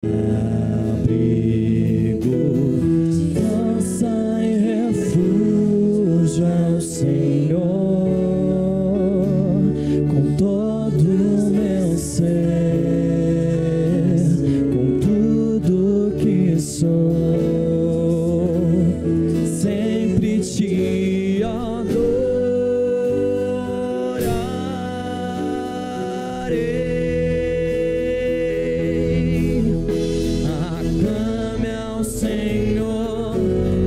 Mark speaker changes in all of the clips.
Speaker 1: Abrigo, força e refúgio ao Senhor, com todo o meu ser, com tudo que sou, sempre te adorarei. Senhor,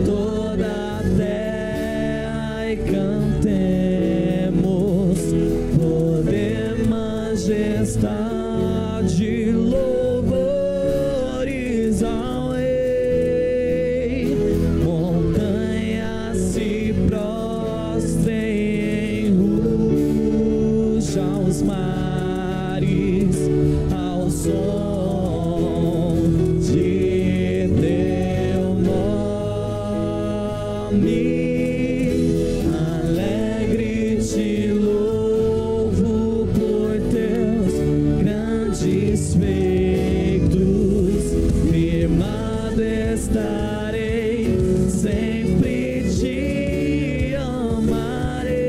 Speaker 1: toda a terra e cantemos poder, majestade, louvores ao Rei. Montanhas se prostrem em ruja aos mares, ao som alegre te louvo por teus grandes feitos, firmado estarei, sempre te amarei.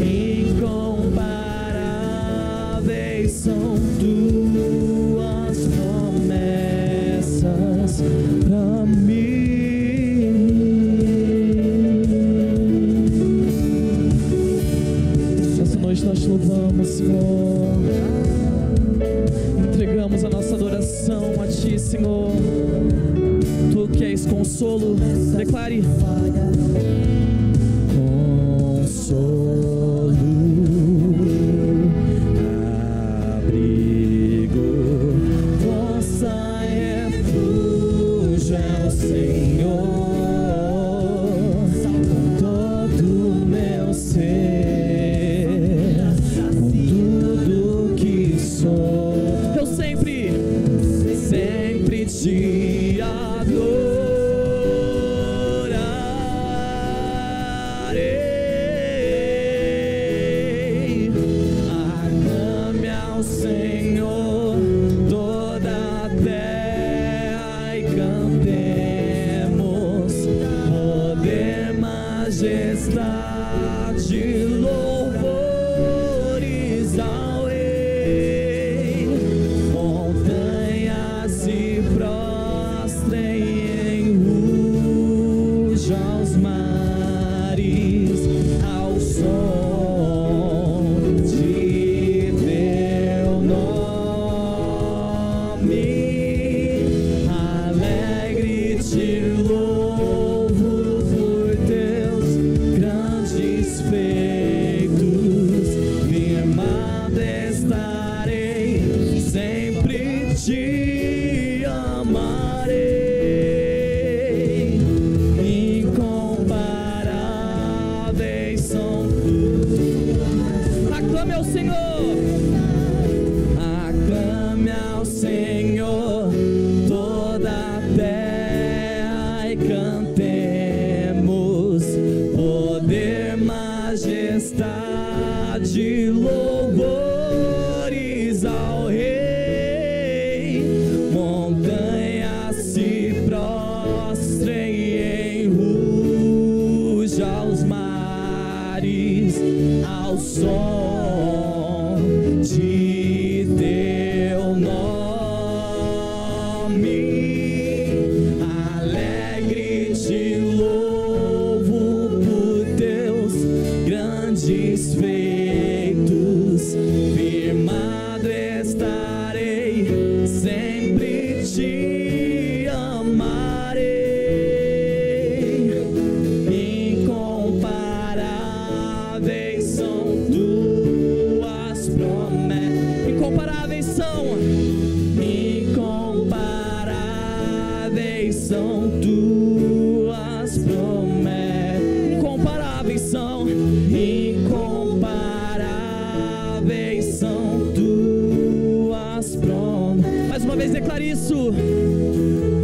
Speaker 1: Incomparáveis são tuas promessas pra mim. Nós te louvamos, Senhor. Entregamos a nossa adoração a Ti, Senhor. Tu que és consolo, declare: consolo, abrigo, força e refúgio ao Senhor, com todo o meu ser. Eu sempre te adorarei. Aclame ao Senhor toda a terra e cantemos poder, majestade, louvores ao Rei. Montanhas se prostrem em ruja aos mares, ao som de teu nome. Alegre te louvo por teus grandes feitos, firmado estarei, sempre te amarei. Incomparáveis são tuas. Aclame ao Senhor, aclame ao Senhor toda a terra e cantemos poder, majestade, louvores ao Rei. Montanhas se prostrem em ruja aos mares, ao som de teu nome. Alegre te louvo por teus grandes feitos, firmado estarei, sempre te amarei. Incomparáveis são tuas promessas. Incomparáveis são. Incomparáveis são tuas promessas. Incomparáveis são. Incomparáveis são tuas promessas. Mais uma vez declare isso.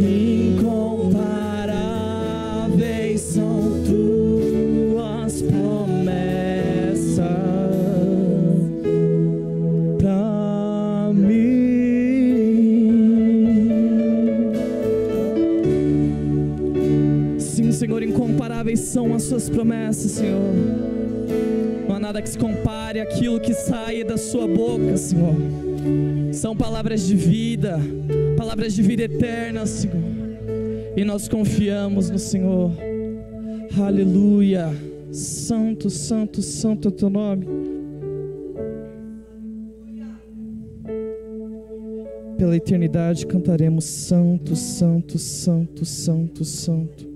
Speaker 1: Incomparáveis são tuas promessas pra mim. Senhor, incomparáveis são as suas promessas, Senhor. Não há nada que se compare àquilo que sai da sua boca, Senhor. São palavras de vida eterna, Senhor. E nós confiamos no Senhor. Aleluia. Santo, santo, santo é o teu nome. Pela eternidade cantaremos santo, santo, santo, santo, santo.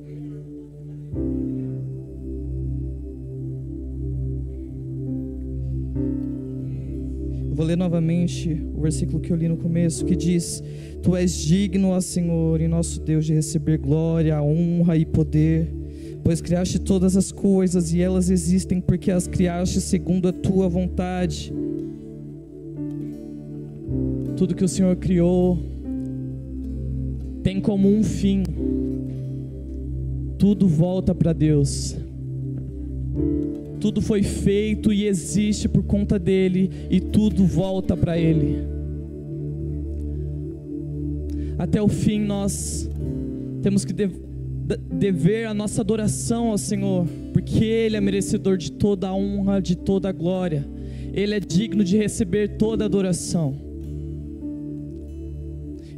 Speaker 1: Vou ler novamente o versículo que eu li no começo, que diz: Tu és digno, ó Senhor, e nosso Deus, de receber glória, honra e poder, pois criaste todas as coisas e elas existem porque as criaste segundo a tua vontade. Tudo que o Senhor criou tem como um fim. Tudo volta para Deus. Tudo foi feito e existe por conta dele, e tudo volta para ele. Até o fim nós temos que dever a nossa adoração ao Senhor, porque ele é merecedor de toda a honra, de toda a glória. Ele é digno de receber toda a adoração.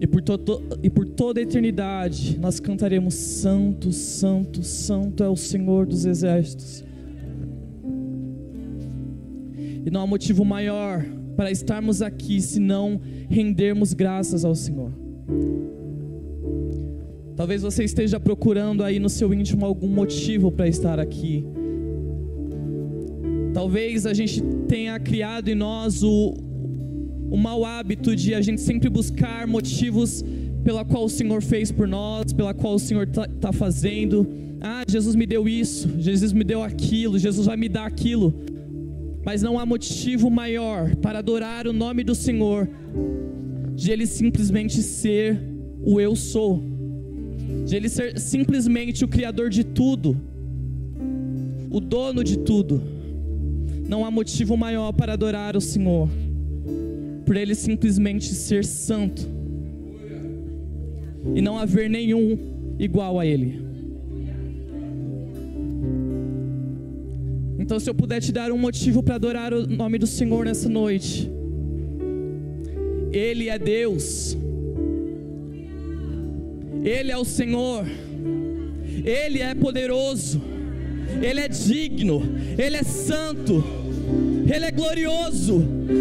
Speaker 1: E por toda a eternidade nós cantaremos: Santo, Santo, Santo é o Senhor dos exércitos. E não há motivo maior para estarmos aqui senão rendermos graças ao Senhor. Talvez você esteja procurando aí no seu íntimo algum motivo para estar aqui. Talvez a gente tenha criado em nós o mau hábito de a gente sempre buscar motivos pela qual o Senhor fez por nós, pela qual o Senhor está fazendo. Ah, Jesus me deu isso, Jesus me deu aquilo, Jesus vai me dar aquilo. Mas não há motivo maior para adorar o nome do Senhor de Ele simplesmente ser o eu sou, de Ele ser simplesmente o Criador de tudo, o dono de tudo. Não há motivo maior para adorar o Senhor, por Ele simplesmente ser santo e não haver nenhum igual a Ele. Então, se eu puder te dar um motivo para adorar o nome do Senhor nessa noite: Ele é Deus, Ele é o Senhor, Ele é poderoso, Ele é digno, Ele é santo, Ele é glorioso,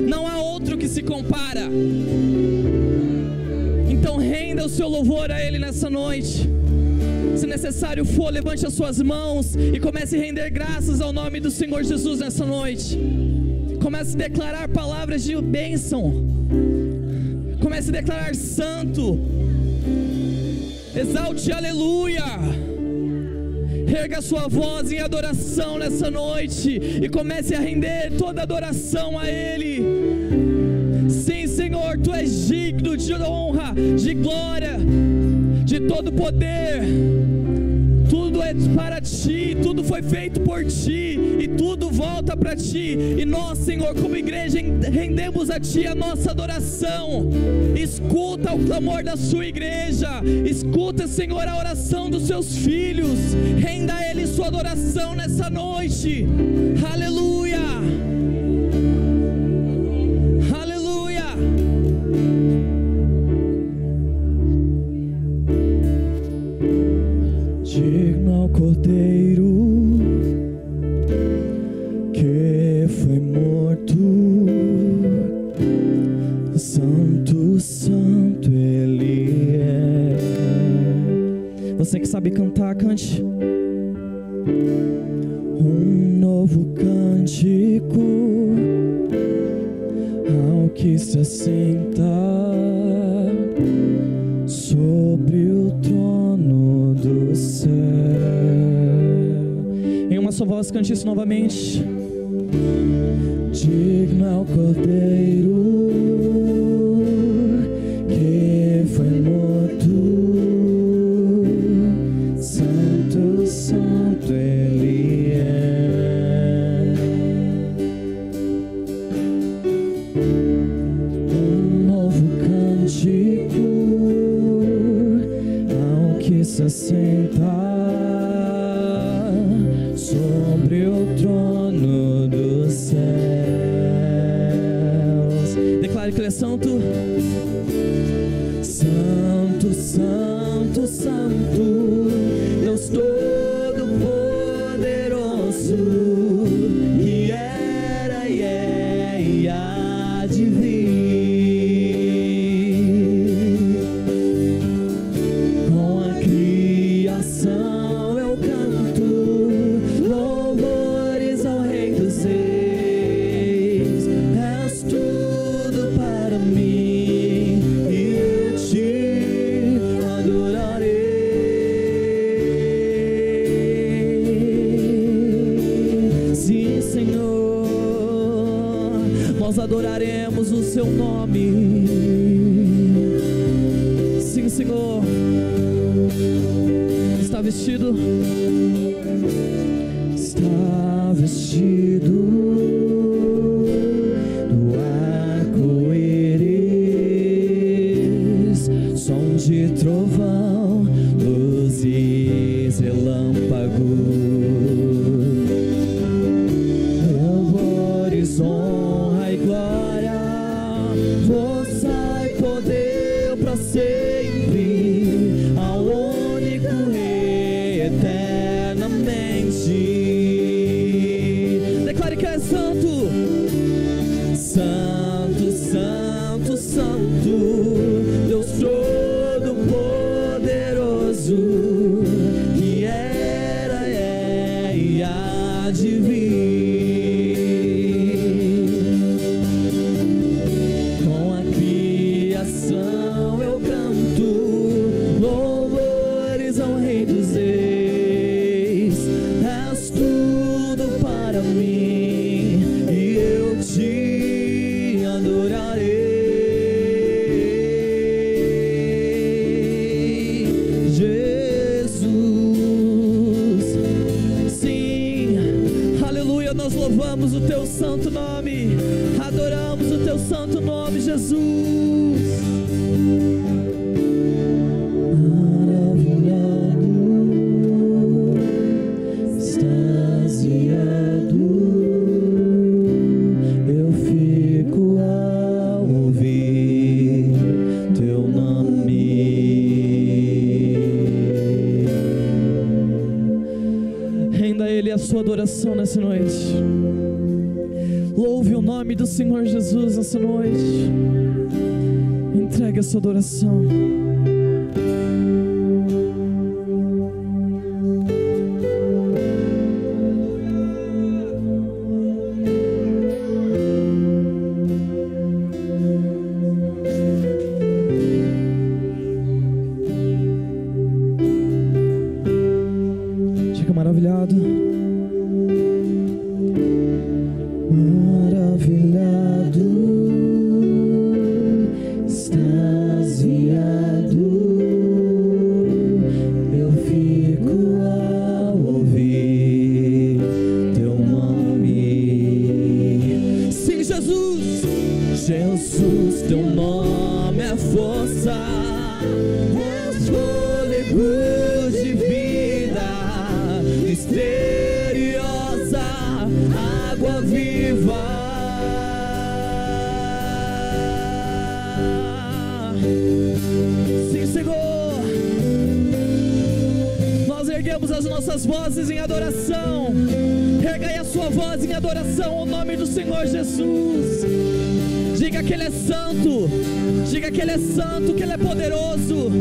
Speaker 1: não há outro que se compara. Então renda o seu louvor a Ele nessa noite. Se necessário for, levante as suas mãos e comece a render graças ao nome do Senhor Jesus nessa noite. Comece a declarar palavras de bênção. Comece a declarar santo. Exalte aleluia. Erga a sua voz em adoração nessa noite e comece a render toda adoração a Ele. Sim, Senhor, Tu és digno de honra, de glória, de todo poder. Tudo é para Ti, tudo foi feito por Ti e tudo volta para Ti. E nós, Senhor, como igreja, rendemos a Ti a nossa adoração. Escuta o clamor da sua igreja, escuta, Senhor, a oração dos seus filhos. Renda a Ele sua adoração nessa noite. Aleluia. Digno ao Cordeiro que foi morto, Santo, Santo Ele é. Você que sabe cantar, cante. Um novo cântico ao que se assenta sobre o trono do céu. Em uma só voz, cante isso novamente. Digno é o Cordeiro que foi morto, Santo, Santo Ele é. Um novo cântico ao que se assenta sobre o trono dos céus. Declare que Ele é santo. Santo, santo, santo, Deus Todo-Poderoso, que era e é e há de vir. Com a criação eu canto louvores ao Rei dos Reis. És tudo para mim e eu te adorarei. Sim, Senhor, nós adoraremos o Seu nome. Sim, Senhor. Está vestido? Está vestido do arco-íris, som de trovão, luzes, relâmpago. Louvores, honra e glória, força e poder para sempre ao único Rei eternamente. Declare que é santo. Santo, santo, santo, Deus Todo-Poderoso, que era, é e há de vir. Com a criação eu canto louvores ao Rei dos Reis. És tudo para mim e eu te adorarei, Jesus. Sim, aleluia, nós louvamos o Teu santo nome, adoramos o Teu santo nome, Jesus. Maravilhado, extasiado, eu fico ao ouvir Teu nome. Renda a Ele a sua adoração nessa noite. Louve o nome do Senhor Jesus nessa noite. Entregue a sua adoração. Diga maravilhado. Maravilhado, extasiado, eu fico ao ouvir Teu nome. Sim, Jesus. Jesus, Teu nome é força, és fôlego de vida, misteriosa água viva. Sim, Senhor. Nós erguemos as nossas vozes em adoração. Erga aí a sua voz em adoração ao nome do Senhor Jesus. Diga que Ele é santo. Diga que Ele é santo, que Ele é poderoso.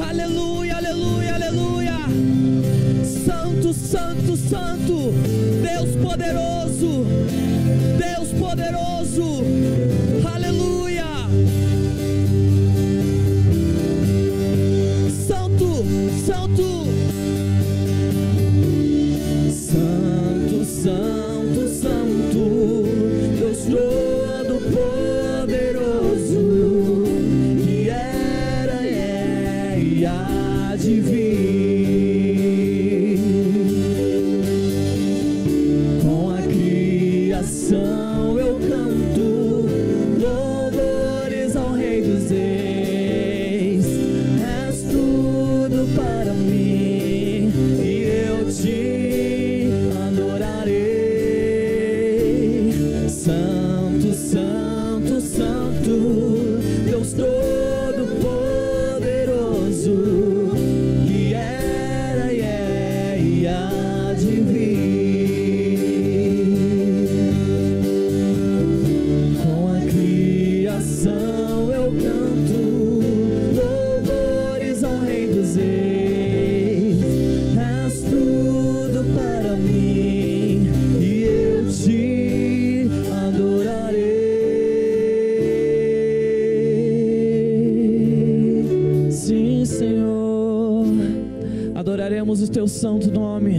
Speaker 1: Aleluia, aleluia, aleluia. Santo, santo, santo, Deus poderoso, Deus poderoso, aleluia. Santo, santo, santo, santo, santo, Deus Todo-Poderoso, que era, é e há de vir. Com a criação eu canto louvor adoraremos o teu santo nome,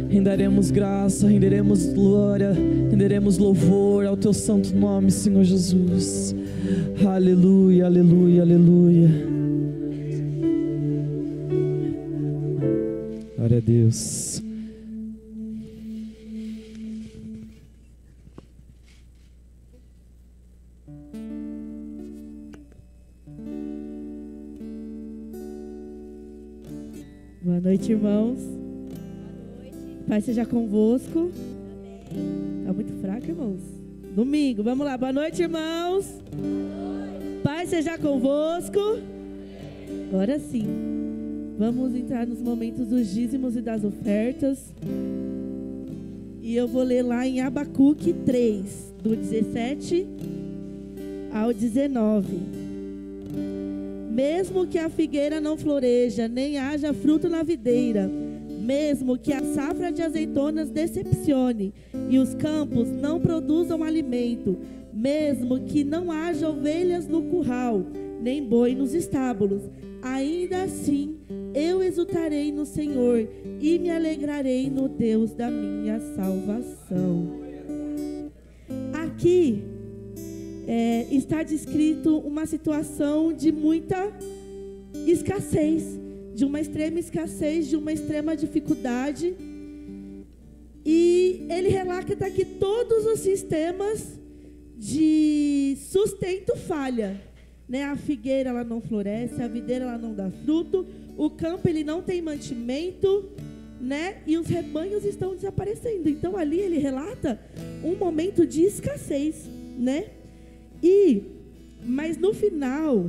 Speaker 1: renderemos graça, renderemos glória, renderemos louvor ao teu santo nome, Senhor Jesus. Aleluia, aleluia, aleluia. Glória a Deus.
Speaker 2: Boa noite, irmãos.
Speaker 3: Boa noite.
Speaker 2: Pai seja convosco.
Speaker 3: Amém.
Speaker 2: Tá muito fraco, irmãos. Domingo, vamos lá. Boa noite, irmãos.
Speaker 3: Boa noite.
Speaker 2: Pai seja convosco. Agora sim. Vamos entrar nos momentos dos dízimos e das ofertas. E eu vou ler lá em Abacuque 3, do 17 ao 19. Mesmo que a figueira não floreja, nem haja fruto na videira, mesmo que a safra de azeitonas decepcione e os campos não produzam alimento, mesmo que não haja ovelhas no curral, nem boi nos estábulos, ainda assim eu exultarei no Senhor e me alegrarei no Deus da minha salvação. Aqui está descrito uma situação de muita escassez, de uma extrema escassez, de uma extrema dificuldade. E ele relata que todos os sistemas de sustento falham, né? A figueira ela não floresce, a videira ela não dá fruto, o campo ele não tem mantimento, né? E os rebanhos estão desaparecendo. Então ali ele relata um momento de escassez, né? Mas no final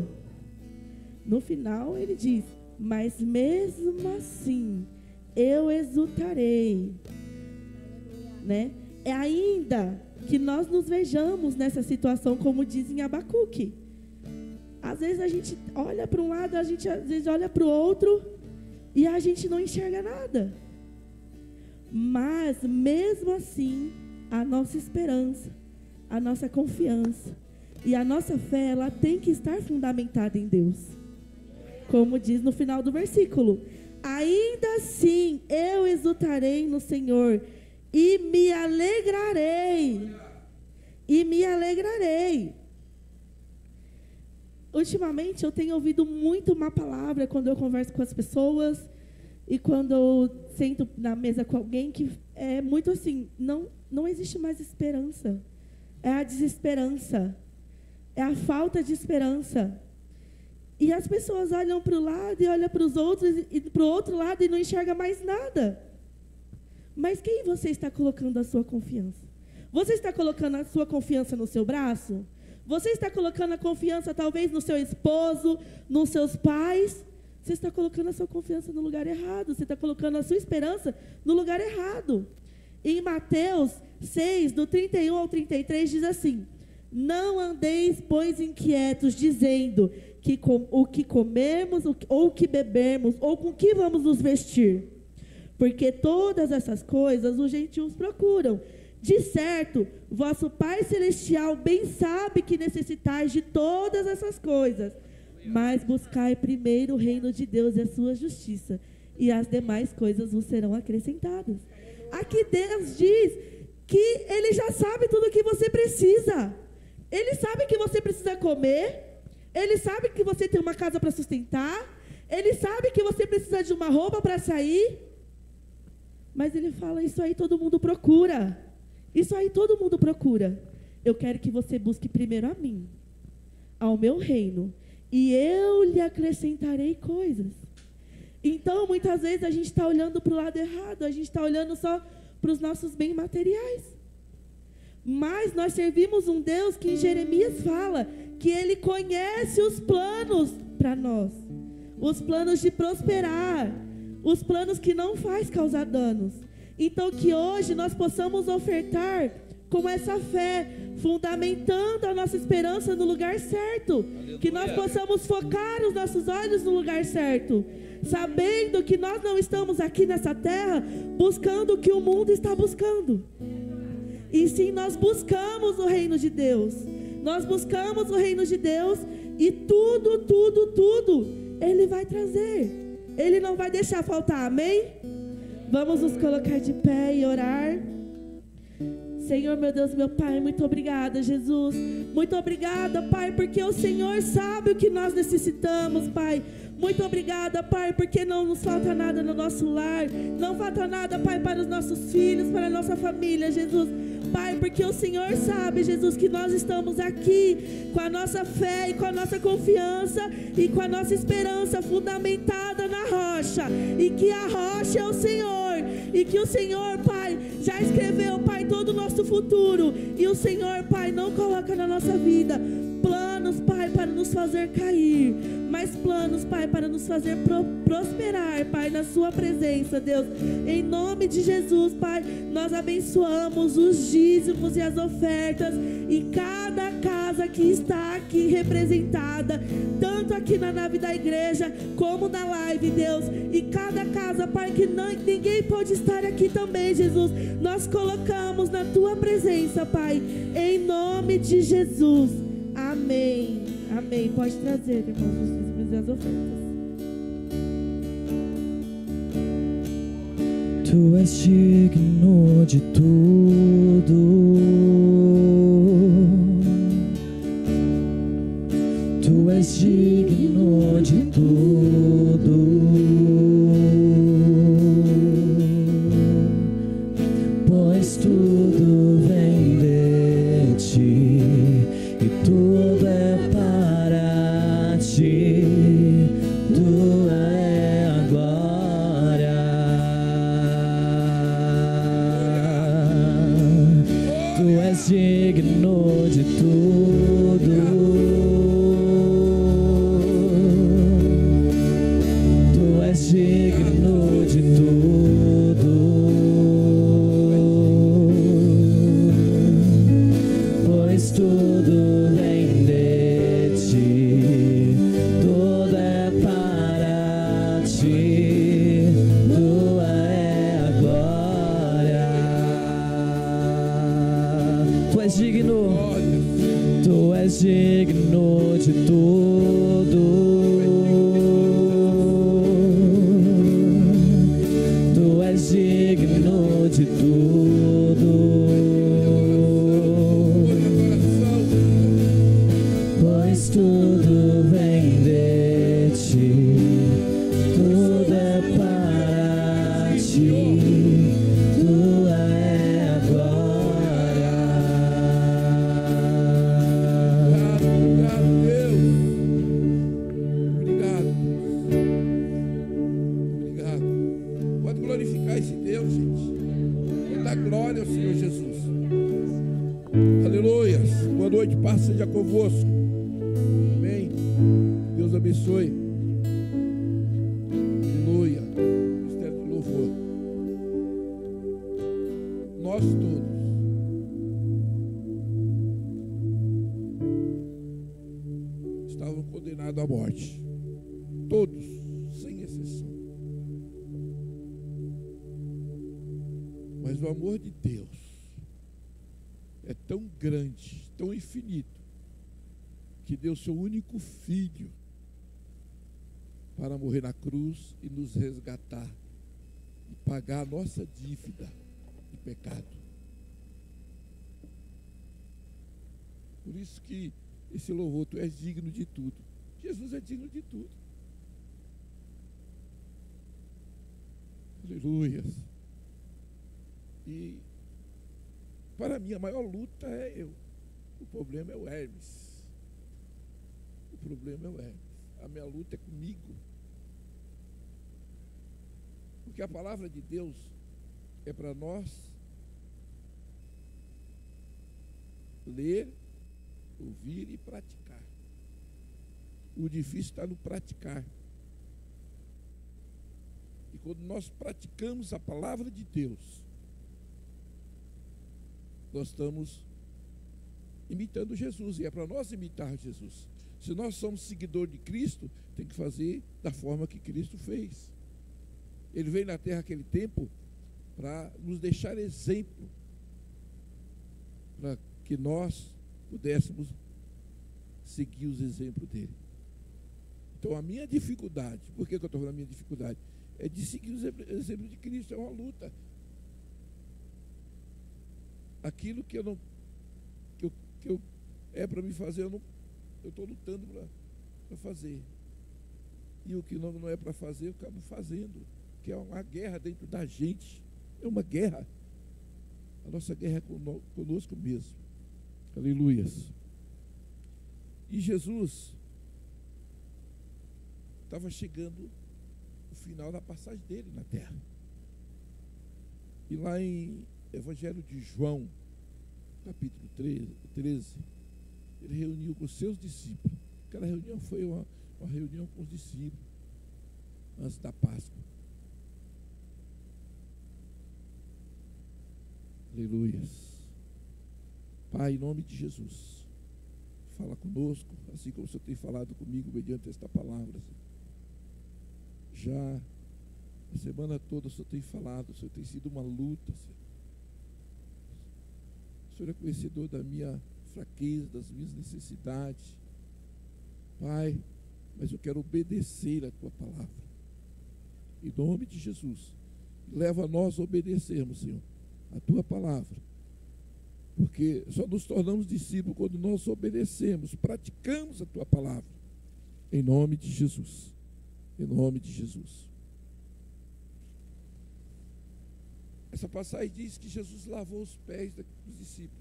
Speaker 2: ele diz: mas mesmo assim eu exultarei, né? É ainda que nós nos vejamos nessa situação, como diz em Abacuque. Às vezes a gente olha para um lado, a gente às vezes olha para o outro e a gente não enxerga nada. Mas mesmo assim, a nossa esperança, a nossa confiança e a nossa fé, ela tem que estar fundamentada em Deus. Como diz no final do versículo: ainda assim eu exultarei no Senhor e me alegrarei. E me alegrarei. Ultimamente eu tenho ouvido muito uma palavra quando eu converso com as pessoas e quando eu sento na mesa com alguém, que é muito assim: não existe mais esperança. É a desesperança. É a falta de esperança. E as pessoas olham para o lado e olham para os outros e para o outro lado e não enxergam mais nada. Mas quem você está colocando a sua confiança? Você está colocando a sua confiança no seu braço? Você está colocando a confiança talvez no seu esposo, nos seus pais? Você está colocando a sua confiança no lugar errado. Você está colocando a sua esperança no lugar errado. Em Mateus 6, do 31 ao 33, diz assim: não andeis, pois, inquietos, dizendo o que comemos, ou o que bebemos, ou com que vamos nos vestir. Porque todas essas coisas os gentios procuram. De certo, vosso Pai Celestial bem sabe que necessitais de todas essas coisas. Mas buscai primeiro o reino de Deus e a sua justiça, e as demais coisas vos serão acrescentadas. Aqui Deus diz que Ele já sabe tudo o que você precisa. Ele sabe que você precisa comer. Ele sabe que você tem uma casa para sustentar. Ele sabe que você precisa de uma roupa para sair. Mas Ele fala: isso aí todo mundo procura. Isso aí todo mundo procura. Eu quero que você busque primeiro a mim, ao meu reino, e eu lhe acrescentarei coisas. Então, muitas vezes a gente está olhando para o lado errado. A gente está olhando só para os nossos bens materiais. Mas nós servimos um Deus que em Jeremias fala que Ele conhece os planos para nós. Os planos de prosperar. Os planos que não faz causar danos. Então que hoje nós possamos ofertar com essa fé, fundamentando a nossa esperança no lugar certo. Aleluia. Que nós possamos focar os nossos olhos no lugar certo. Sabendo que nós não estamos aqui nessa terra buscando o que o mundo está buscando. E sim, nós buscamos o reino de Deus. Nós buscamos o reino de Deus e tudo Ele vai trazer. Ele não vai deixar faltar, amém? Vamos nos colocar de pé e orar. Senhor, meu Deus, meu Pai, muito obrigada, Jesus. Muito obrigada, Pai, porque o Senhor sabe o que nós necessitamos, Pai. Muito obrigada, Pai, porque não nos falta nada no nosso lar. Não falta nada, Pai, para os nossos filhos, para a nossa família, Jesus. Pai, porque o Senhor sabe, Jesus, que nós estamos aqui com a nossa fé e com a nossa confiança e com a nossa esperança fundamentada na rocha. E que a rocha é o Senhor. E que o Senhor, Pai, já escreveu, Pai, todo o nosso futuro. E o Senhor, Pai, não coloca na nossa vida planos, Pai, para nos fazer cair, mas planos, Pai, para nos fazer prosperar, Pai, na sua presença, Deus. Em nome de Jesus, Pai, nós abençoamos os dízimos e as ofertas e cada casa que está aqui representada, tanto aqui na nave da igreja como na live, Deus. E cada casa, Pai, que ninguém pode estar aqui também, Jesus, nós colocamos na tua presença, Pai, em nome de Jesus. Amém. Amém. Pode trazer, irmãos, os dízimos e as ofertas.
Speaker 1: Tu és digno de tudo. Tu és digno de tudo. Pois tudo vem de ti. E tudo é para ti, tua é a glória. Tu és digno de tudo. Tu és digno de tudo. Pois tudo vem de ti, tudo é para ti, tua é a glória. Tu és digno, tu és digno de tudo. Tu és digno de tudo. Pois tudo vem de ti, tudo é para ti, tua é a glória.
Speaker 4: Obrigado, Deus. Obrigado. Obrigado. Pode glorificar esse Deus, gente. Pode dar glória ao Senhor Jesus. Aleluia. Boa noite, paz seja convosco. Amém. Deus abençoe. Aleluia. Mistério do louvor. Nós todos estavam condenados à morte. Todos, sem exceção. Mas o amor de Deus é tão grande, tão infinito, que deu seu único filho para morrer na cruz e nos resgatar e pagar a nossa dívida de pecado. Por isso que esse louvor, tu és digno de tudo. Jesus é digno de tudo. Aleluia. E para mim a maior luta é eu. O problema é o Hermes. O problema é o Hermes. A minha luta é comigo. Porque a palavra de Deus é para nós ler, ouvir e praticar. O difícil está no praticar. E quando nós praticamos a palavra de Deus, nós estamos imitando Jesus, e é para nós imitar Jesus. Se nós somos seguidores de Cristo, tem que fazer da forma que Cristo fez. Ele veio na terra naquele tempo para nos deixar exemplo, para que nós pudéssemos seguir os exemplos dele. Então, a minha dificuldade, por que eu estou falando a minha dificuldade? É de seguir os exemplos de Cristo, é uma luta. Aquilo que eu não, é para me fazer, eu estou lutando para fazer. E o que não é para fazer, eu acabo fazendo. Que é uma guerra dentro da gente. É uma guerra. A nossa guerra é conosco mesmo. Aleluias. E Jesus estava chegando o final da passagem dele na terra. E lá em Evangelho de João, capítulo 13, ele reuniu com os seus discípulos. Aquela reunião foi uma reunião com os discípulos antes da Páscoa. Aleluias. Pai, em nome de Jesus, fala conosco, assim como o Senhor tem falado comigo mediante esta palavra, Senhor. Já a semana toda o Senhor tem falado, o Senhor tem sido uma luta, Senhor. O Senhor é conhecedor da minha fraqueza, das minhas necessidades. Pai, mas eu quero obedecer a Tua palavra. Em nome de Jesus, leva a nós a obedecermos, Senhor, a Tua palavra. Porque só nos tornamos discípulos quando nós obedecemos, praticamos a Tua palavra. Em nome de Jesus. Em nome de Jesus. Essa passagem diz que Jesus lavou os pés dos discípulos.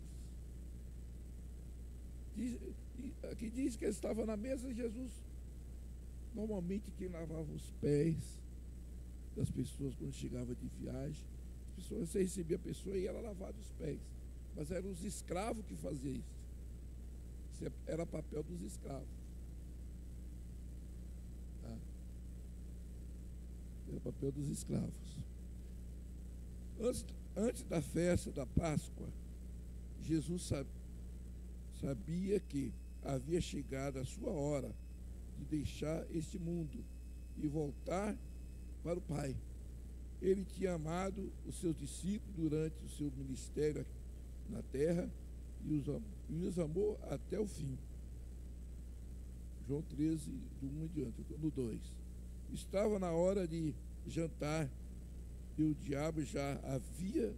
Speaker 4: Aqui diz que ele estava na mesa de Jesus. Normalmente quem lavava os pés das pessoas quando chegava de viagem, as pessoas, você recebia a pessoa e ela lavava os pés. Mas eram os escravos que faziam isso. Isso era papel dos escravos. Tá? Era papel dos escravos. Antes da festa da Páscoa, Jesus sabia que havia chegado a sua hora de deixar este mundo e voltar para o Pai. Ele tinha amado os seus discípulos durante o seu ministério na terra e os amou até o fim. João 13, do 1 em diante, no 2. Estava na hora de jantar e o diabo já havia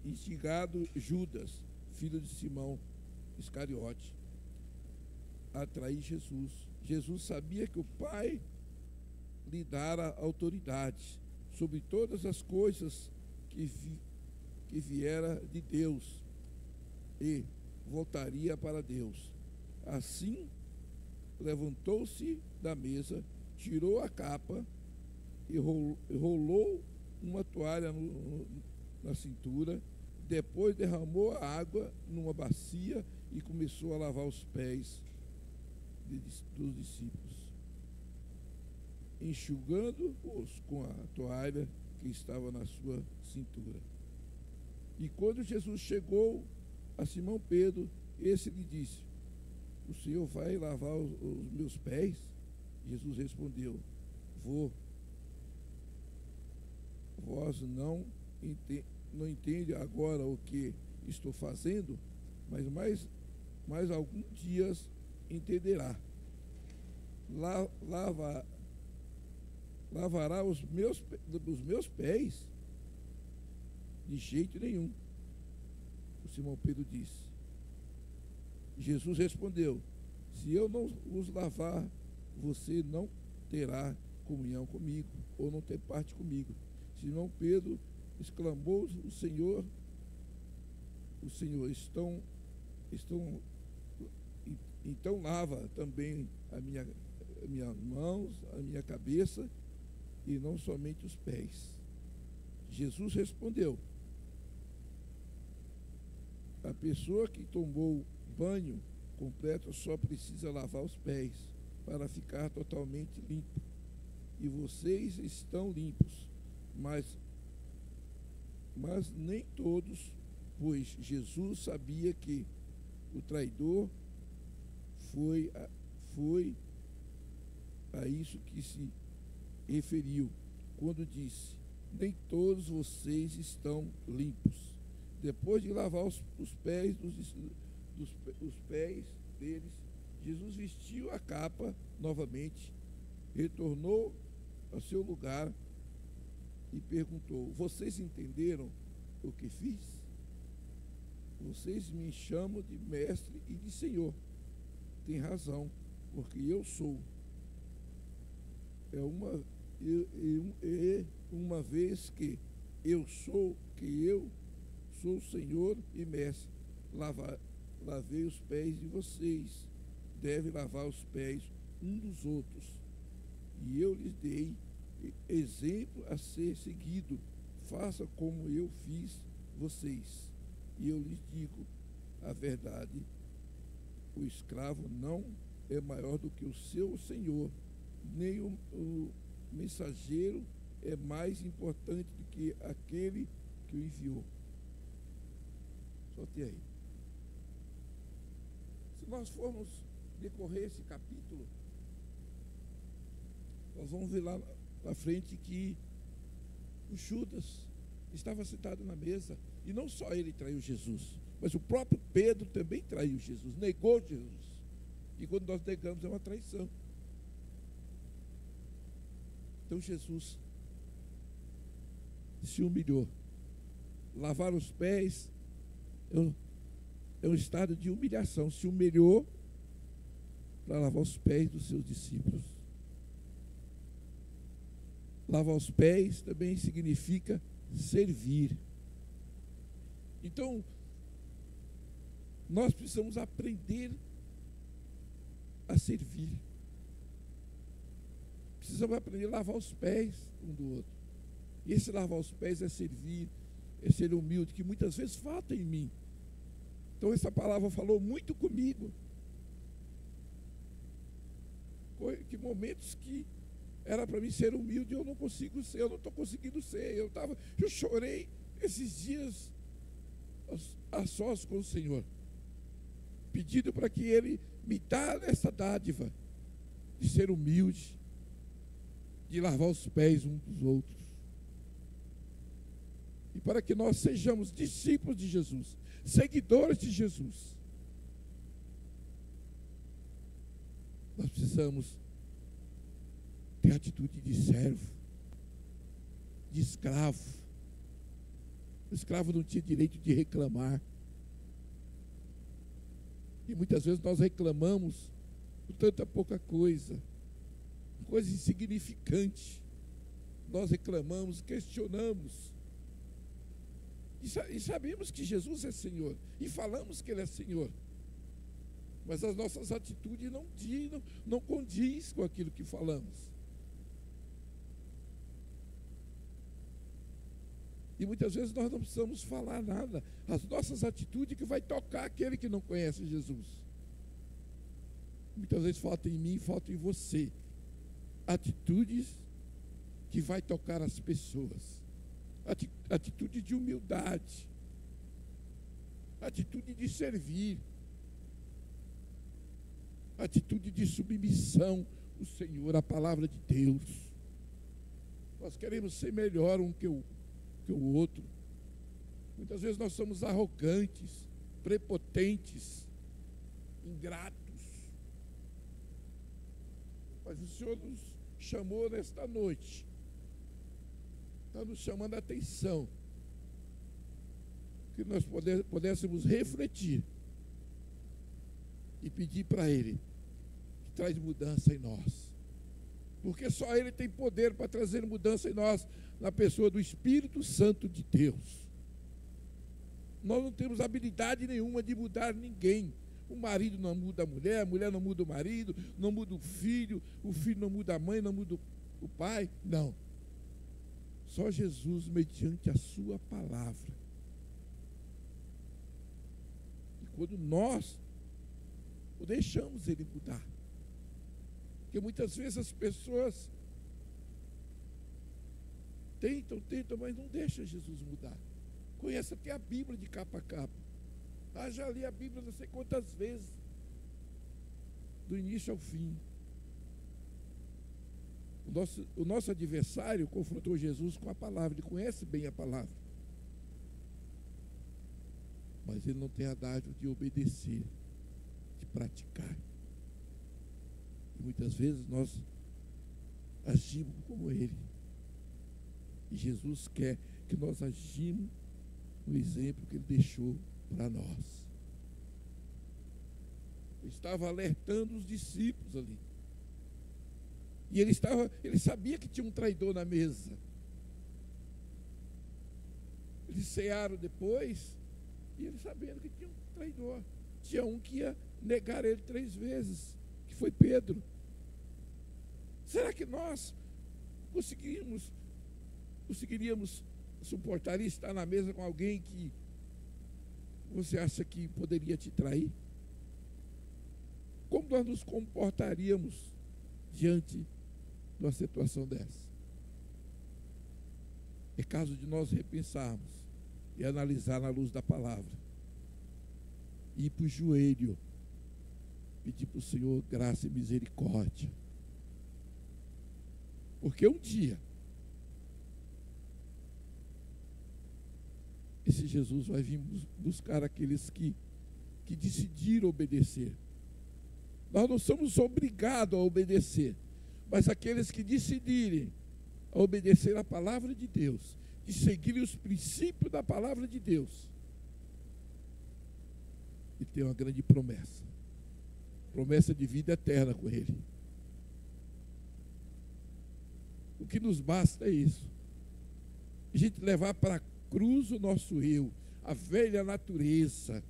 Speaker 4: instigado Judas, filho de Simão Iscariote, a trair Jesus. Jesus sabia que o Pai lhe dara autoridade sobre todas as coisas que viera de Deus e voltaria para Deus. Assim, levantou-se da mesa, tirou a capa e rolou uma toalha na cintura, depois derramou a água numa bacia e começou a lavar os pés dos discípulos, enxugando-os com a toalha que estava na sua cintura. E quando Jesus chegou a Simão Pedro, esse lhe disse: o Senhor vai lavar os meus pés? Jesus respondeu: vou. Vós não entende agora o que estou fazendo, mas mais alguns dias entenderá. Lavará os meus pés? De jeito nenhum. O Simão Pedro disse. Jesus respondeu: se eu não os lavar, você não terá comunhão comigo, ou não ter parte comigo. Simão Pedro exclamou: o Senhor, então lava também a minha mãos, a minha cabeça, e não somente os pés. Jesus respondeu: a pessoa que tomou banho completo só precisa lavar os pés para ficar totalmente limpo. E vocês estão limpos, mas nem todos, pois Jesus sabia que o traidor foi a isso que se referiu quando disse: nem todos vocês estão limpos. Depois de lavar os pés os pés deles, Jesus vestiu a capa novamente, retornou ao seu lugar e perguntou: vocês entenderam o que fiz? Vocês me chamam de mestre e de senhor. Tem razão, porque eu sou. Uma vez que eu sou Senhor e mestre, lavei os pés de vocês. Devem lavar os pés uns dos outros. E eu lhes dei exemplo a ser seguido. Faça como eu fiz vocês. E eu lhes digo a verdade: o escravo não é maior do que o seu senhor, nem o mensageiro é mais importante do que aquele que o enviou. Solte aí. Se nós formos decorrer esse capítulo, nós vamos ver lá na frente que o Judas estava sentado na mesa, e não só ele traiu Jesus, mas o próprio Pedro também traiu Jesus, negou Jesus. E quando nós negamos é uma traição. Então Jesus se humilhou. Lavar os pés é um estado de humilhação. Se humilhou para lavar os pés dos seus discípulos. Lavar os pés também significa servir. Então, nós precisamos aprender a servir. Precisamos aprender a lavar os pés um do outro. E esse lavar os pés é servir, é ser humilde, que muitas vezes falta em mim. Então essa palavra falou muito comigo. Que momentos que era para mim ser humilde, eu não consigo ser, eu não estou conseguindo ser. Eu chorei esses dias a sós com o Senhor, pedindo para que Ele me dê essa dádiva de ser humilde, de lavar os pés uns dos outros. E para que nós sejamos discípulos de Jesus, seguidores de Jesus, nós precisamos ter atitude de servo, de escravo. O escravo não tinha direito de reclamar. E muitas vezes nós reclamamos por tanta pouca coisa insignificante. Nós reclamamos, questionamos. E sabemos que Jesus é Senhor. E falamos que Ele é Senhor. Mas as nossas atitudes não condiz com aquilo que falamos. E muitas vezes nós não precisamos falar nada. As nossas atitudes que vai tocar aquele que não conhece Jesus. Muitas vezes falta em mim, falta em você. Atitudes que vai tocar as pessoas. Atitude de humildade. Atitude de servir. Atitude de submissão ao Senhor, à palavra de Deus. Nós queremos ser melhor um que o outro. Muitas vezes nós somos arrogantes, prepotentes, ingratos. Mas o Senhor nos chamou nesta noite, está nos chamando a atenção, que nós pudéssemos refletir e pedir para Ele que traz mudança em nós, porque só Ele tem poder para trazer mudança em nós, na pessoa do Espírito Santo de Deus. Nós não temos habilidade nenhuma de mudar ninguém. O marido não muda a mulher não muda o marido, não muda o filho não muda a mãe, não muda o pai. Não. Só Jesus, mediante a sua palavra. E quando nós o deixamos Ele mudar. Porque muitas vezes as pessoas tentam, mas não deixam Jesus mudar. Conhece até a Bíblia de capa a capa. Já li a Bíblia não sei quantas vezes, do início ao fim. O nosso adversário confrontou Jesus com a palavra, ele conhece bem a palavra. Mas ele não tem a dádiva de obedecer, de praticar. E muitas vezes nós agimos como ele. E Jesus quer que nós agimos no exemplo que ele deixou para nós. Ele estava alertando os discípulos ali. E ele sabia que tinha um traidor na mesa. Eles cearam depois, e ele sabendo que tinha um traidor. Tinha um que ia negar ele 3 vezes, que foi Pedro. Será que nós conseguiríamos suportar estar na mesa com alguém que você acha que poderia te trair? Como nós nos comportaríamos diante de uma situação dessa? É caso de nós repensarmos e analisar na luz da palavra. E ir para o joelho, pedir para o Senhor graça e misericórdia. Porque um dia esse Jesus vai vir buscar aqueles que decidiram obedecer. Nós não somos obrigados a obedecer, mas aqueles que decidirem a obedecer a palavra de Deus, de seguirem os princípios da palavra de Deus, e tem uma grande promessa de vida eterna com Ele. O que nos basta é isso, a gente levar para a cruz o nosso eu, a velha natureza.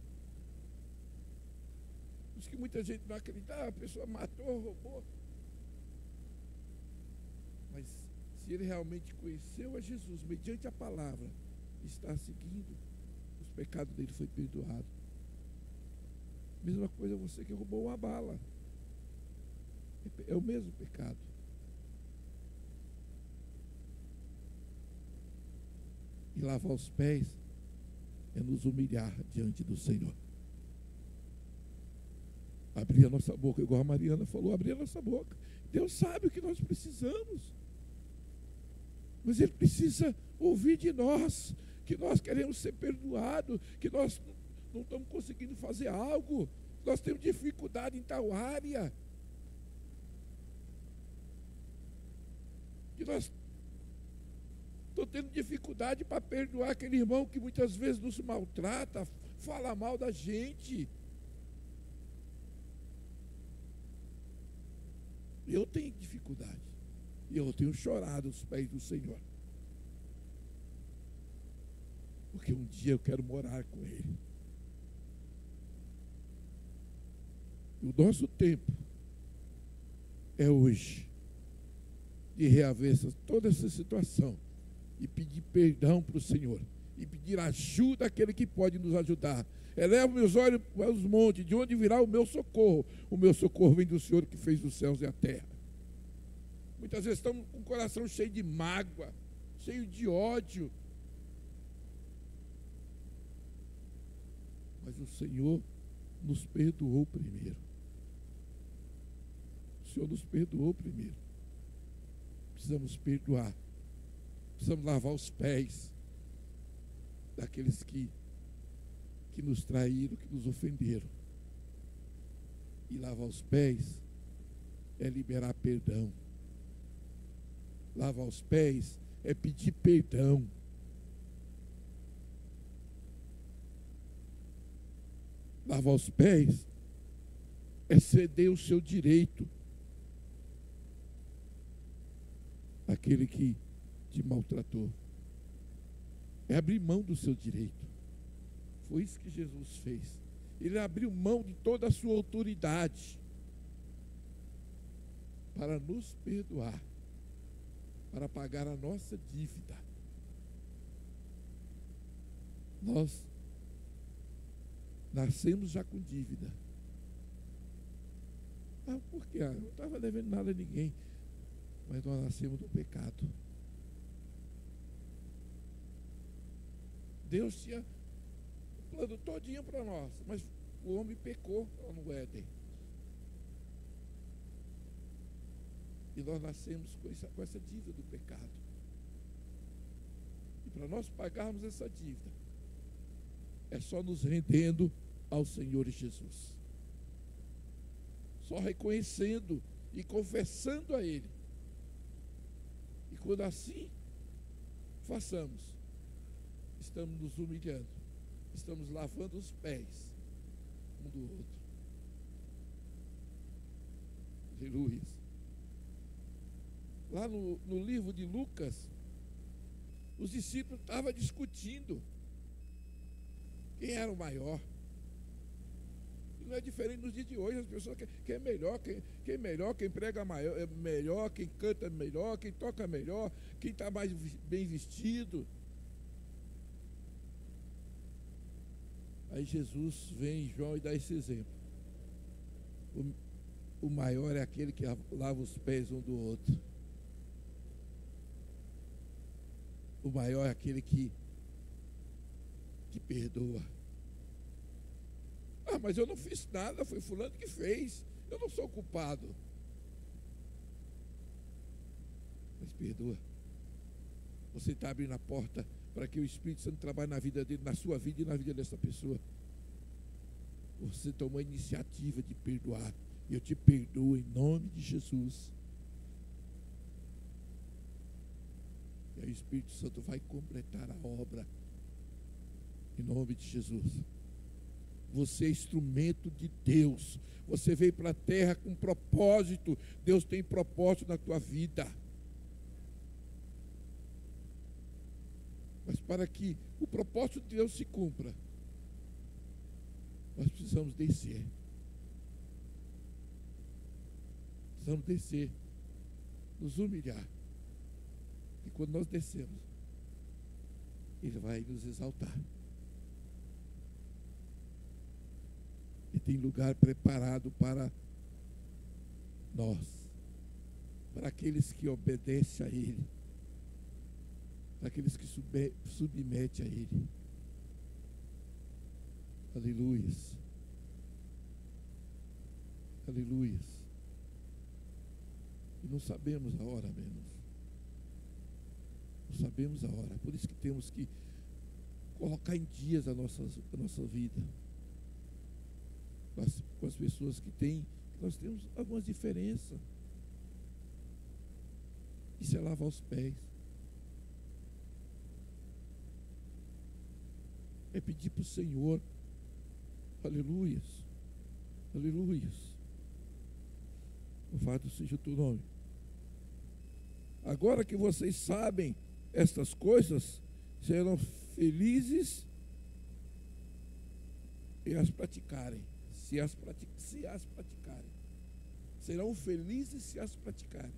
Speaker 4: Por isso que muita gente não acredita, a pessoa matou, roubou. Mas se ele realmente conheceu a Jesus mediante a palavra, está seguindo, os pecados dele foi perdoado. Mesma coisa você que roubou uma bala. É o mesmo pecado. E lavar os pés é nos humilhar diante do Senhor. Abrir a nossa boca, igual a Mariana falou, abrir a nossa boca. Deus sabe o que nós precisamos. Mas Ele precisa ouvir de nós, que nós queremos ser perdoados, que nós não estamos conseguindo fazer algo, nós temos dificuldade em tal área, que nós estamos tendo dificuldade para perdoar aquele irmão que muitas vezes nos maltrata, fala mal da gente. Eu tenho dificuldade, e eu tenho chorado aos pés do Senhor, porque um dia eu quero morar com Ele. O nosso tempo é hoje de reaver toda essa situação e pedir perdão para o Senhor e pedir ajuda àquele que pode nos ajudar. Elevo meus olhos para os montes, de onde virá o meu socorro? O meu socorro vem do Senhor que fez os céus e a terra. Muitas vezes estamos com o coração cheio de mágoa, cheio de ódio. Mas o Senhor nos perdoou primeiro. O Senhor nos perdoou primeiro. Precisamos perdoar. Precisamos lavar os pés daqueles que nos traíram, que nos ofenderam. E lavar os pés é liberar perdão. Lavar os pés é pedir perdão. Lavar os pés é ceder o seu direito àquele que te maltratou. É abrir mão do seu direito. Foi isso que Jesus fez. Ele abriu mão de toda a sua autoridade para nos perdoar, para pagar a nossa dívida. Nós nascemos já com dívida. Ah, por quê? Eu não estava devendo nada a ninguém. Mas nós nascemos do pecado. Deus tinha um plano todinho para nós, mas o homem pecou lá no Éden. E nós nascemos com essa dívida do pecado. E para nós pagarmos essa dívida, é só nos rendendo ao Senhor Jesus. Só reconhecendo e confessando a Ele. E quando assim façamos, estamos nos humilhando, estamos lavando os pés um do outro. Aleluia. Lá no livro de Lucas, os discípulos estavam discutindo quem era o maior. E não é diferente nos dias de hoje. As pessoas quem é melhor, quem é melhor, quem prega maior, é melhor, quem canta melhor, quem toca melhor, quem está mais bem vestido. Aí Jesus vem em João e dá esse exemplo. O maior é aquele que lava os pés um do outro. O maior é aquele que perdoa. Ah, mas eu não fiz nada, foi fulano que fez. Eu não sou culpado. Mas perdoa. Você está abrindo a porta para que o Espírito Santo trabalhe na vida dele, na sua vida e na vida dessa pessoa. Você tomou a iniciativa de perdoar. E eu te perdoo em nome de Jesus. E aí o Espírito Santo vai completar a obra em nome de Jesus. Você é instrumento de Deus. Você veio para a terra com propósito. Deus tem propósito na tua vida. Mas para que o propósito de Deus se cumpra, nós precisamos descer. Precisamos descer, nos humilhar. E quando nós descemos, Ele vai nos exaltar. E tem lugar preparado para nós, para aqueles que obedecem a Ele, para aqueles que submetem a Ele. Aleluias. Aleluias. E não sabemos a hora, menos. Não sabemos a hora. Por isso que temos que colocar em dias a nossa vida. Com as pessoas que nós temos algumas diferenças. Isso é lavar os pés. É pedir para o Senhor. Aleluias. Aleluias. Louvado seja o teu nome. Agora que vocês sabem estas coisas, serão felizes e as praticarem. Se as praticarem. Serão felizes se as praticarem.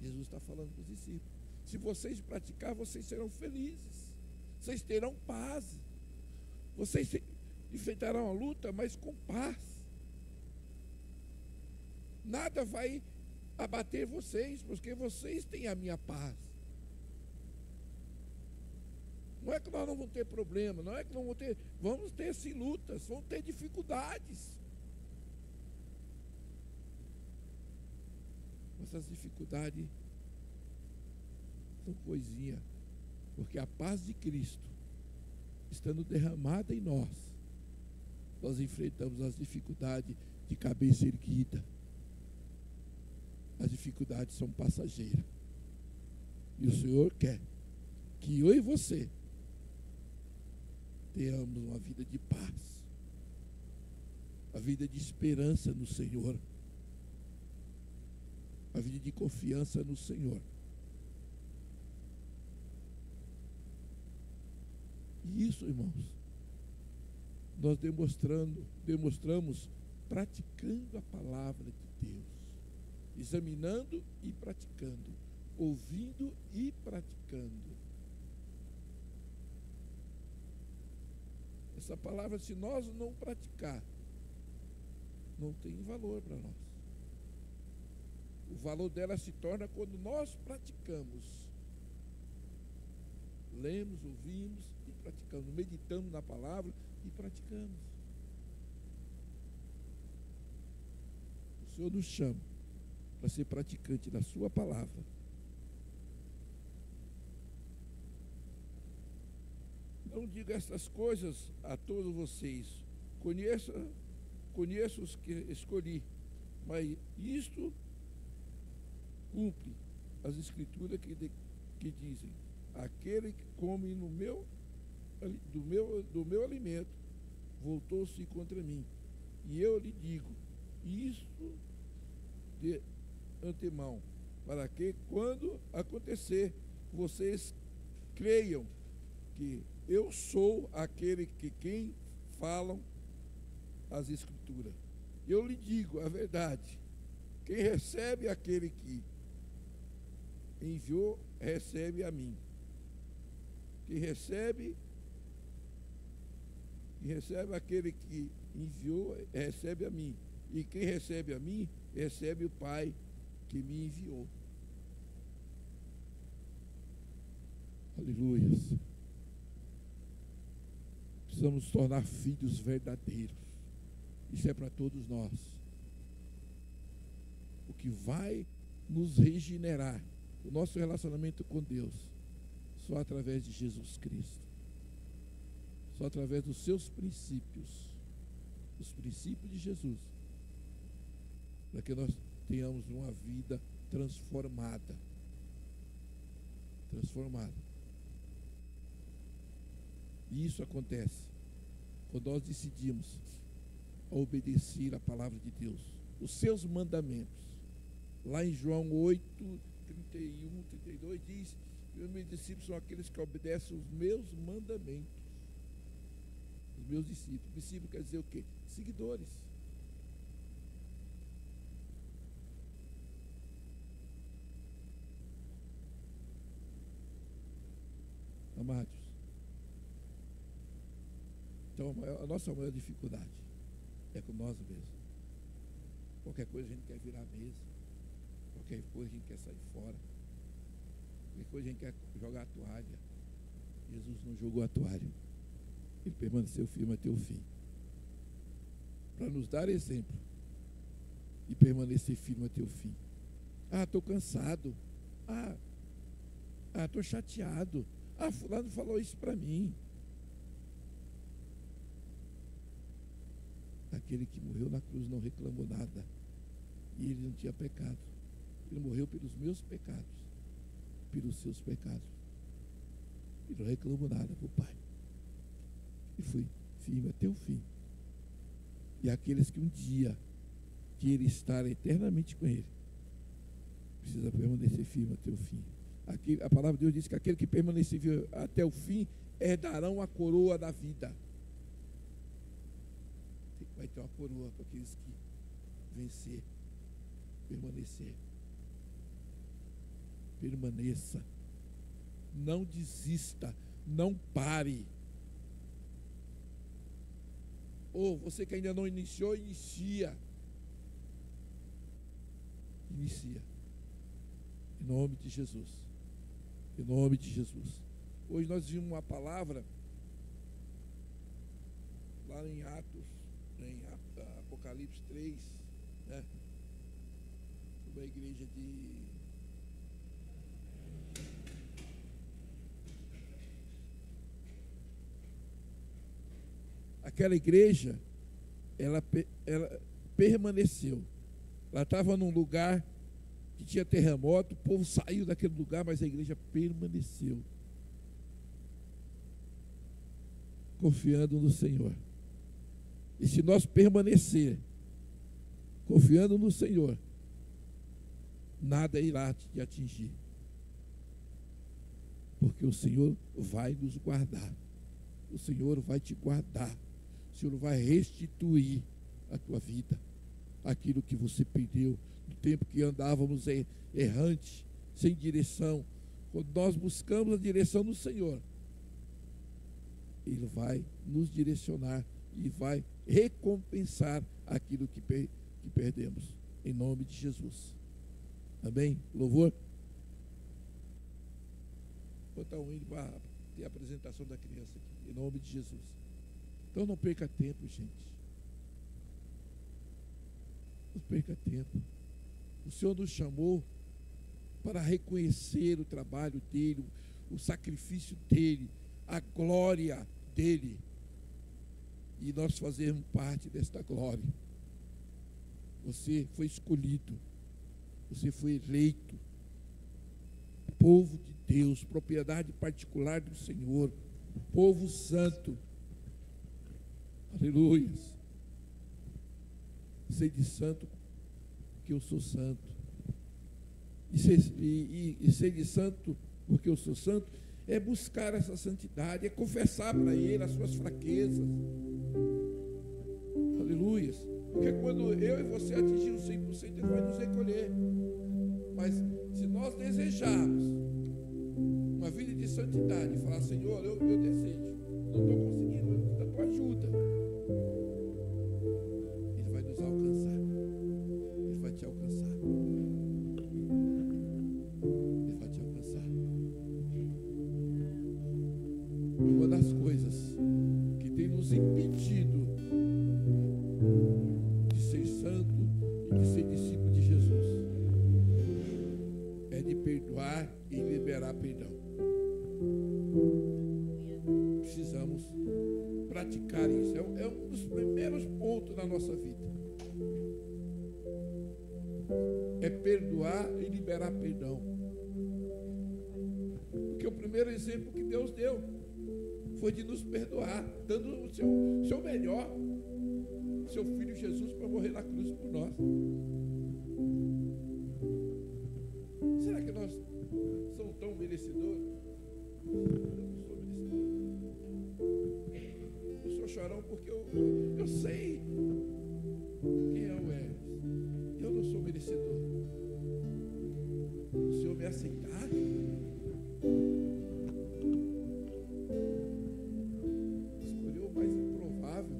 Speaker 4: Jesus está falando para os discípulos. Se vocês praticar, vocês serão felizes. Vocês terão paz. Vocês enfrentarão a luta, mas com paz. Nada vai abater vocês, porque vocês têm a minha paz. Não é que nós não vamos ter problema, não é que não vamos ter sim lutas, vamos ter dificuldades. Essas dificuldades são coisinha, porque a paz de Cristo, estando derramada em nós enfrentamos as dificuldades de cabeça erguida. As dificuldades são passageiras. E o Senhor quer que eu e você tenhamos uma vida de paz, uma vida de esperança no Senhor, uma vida de confiança no Senhor. E isso, irmãos, nós demonstramos praticando a palavra de Deus, examinando e praticando, ouvindo e praticando. Essa palavra, se nós não praticar, não tem valor para nós. O valor dela se torna quando nós praticamos. Lemos, ouvimos e praticamos. Meditamos na palavra e praticamos. O Senhor nos chama para ser praticante da sua palavra. Não digo estas coisas a todos vocês. Conheço os que escolhi, mas isto cumpre as escrituras que dizem: aquele que come do meu alimento voltou-se contra mim. E eu lhe digo isto de antemão, para que, quando acontecer, vocês creiam que eu sou aquele que quem falam as escrituras. Eu lhe digo a verdade: quem recebe aquele que enviou, recebe a mim. Quem recebe aquele que enviou, recebe a mim. E quem recebe a mim, recebe o Pai que me enviou. Aleluias. Precisamos nos tornar filhos verdadeiros. Isso é para todos nós. O que vai nos regenerar, o nosso relacionamento com Deus, só através de Jesus Cristo. Só através dos seus princípios. Os princípios de Jesus. Para que nós tenhamos uma vida transformada. Transformada. E isso acontece quando nós decidimos obedecer a palavra de Deus, os seus mandamentos. Lá em João 8, 31, 32 diz: os meus discípulos são aqueles que obedecem os meus mandamentos. Os meus discípulos. Discípulo quer dizer o quê? Seguidores. Amados, então a nossa maior dificuldade é com nós mesmos. Qualquer coisa a gente quer virar a mesa, qualquer coisa a gente quer sair fora, qualquer coisa a gente quer jogar a toalha. Jesus não jogou a toalha, ele permaneceu firme até o fim, para nos dar exemplo e permanecer firme até o fim. Estou cansado, estou chateado, fulano falou isso para mim. Aquele que morreu na cruz não reclamou nada. E ele não tinha pecado. Ele morreu pelos meus pecados, pelos seus pecados. Ele não reclamou nada para o Pai. E foi firme até o fim. E aqueles que um dia querem estar eternamente com Ele, precisa permanecer firme até o fim. Aqui, a palavra de Deus diz que aquele que permanecer até o fim herdarão a coroa da vida. Vai ter uma coroa para aqueles que vencer, permanecer. Permaneça. Não desista. Não pare. Você que ainda não iniciou, inicia. Inicia. Em nome de Jesus. Em nome de Jesus. Hoje nós vimos uma palavra lá em Atos, em Apocalipse 3, né? Sobre a igreja de aquela igreja, ela permaneceu. Ela estava num lugar que tinha terremoto, o povo saiu daquele lugar, mas a igreja permaneceu, confiando no Senhor. E se nós permanecer confiando no Senhor, nada irá te atingir, porque o Senhor vai nos guardar. O Senhor vai te guardar. O Senhor vai restituir a tua vida, aquilo que você perdeu no tempo que andávamos errante, sem direção. Quando nós buscamos a direção do Senhor, Ele vai nos direcionar e vai recompensar aquilo que perdemos, em nome de Jesus. Amém? Louvor. Vou botar um hino para ter a apresentação da criança aqui, em nome de Jesus. Então não perca tempo, gente. Não perca tempo. O Senhor nos chamou para reconhecer o trabalho dele, o sacrifício dele, a glória dele e nós fazermos parte desta glória. Você foi escolhido, você foi eleito, povo de Deus, propriedade particular do Senhor, povo santo. Aleluia. Sede santo, porque eu sou santo. E sede santo, porque eu sou santo, é buscar essa santidade, é confessar para Ele as suas fraquezas. Aleluia. Porque quando eu e você atingirmos 100%, Ele vai nos recolher. Mas se nós desejarmos uma vida de santidade, falar, Senhor, eu desejo, não estou conseguindo, eu preciso da tua ajuda, Ele vai nos alcançar. Ele vai te alcançar. Ele vai te alcançar. E uma das coisas que tem nos impedido de ser santo e de ser discípulo de Jesus é de perdoar e liberar perdão. Precisamos praticar isso. É um dos primeiros pontos da nossa vida. É perdoar e liberar perdão. Porque o primeiro exemplo que Deus deu foi de nos perdoar, dando o seu melhor, seu Filho Jesus, para morrer na cruz por nós. Será que nós somos tão merecedores? Eu não sou merecedor. Eu sou chorão porque eu sei quem é o Hermes. Eu não sou merecedor. O Senhor me aceitar, escolheu o mais improvável.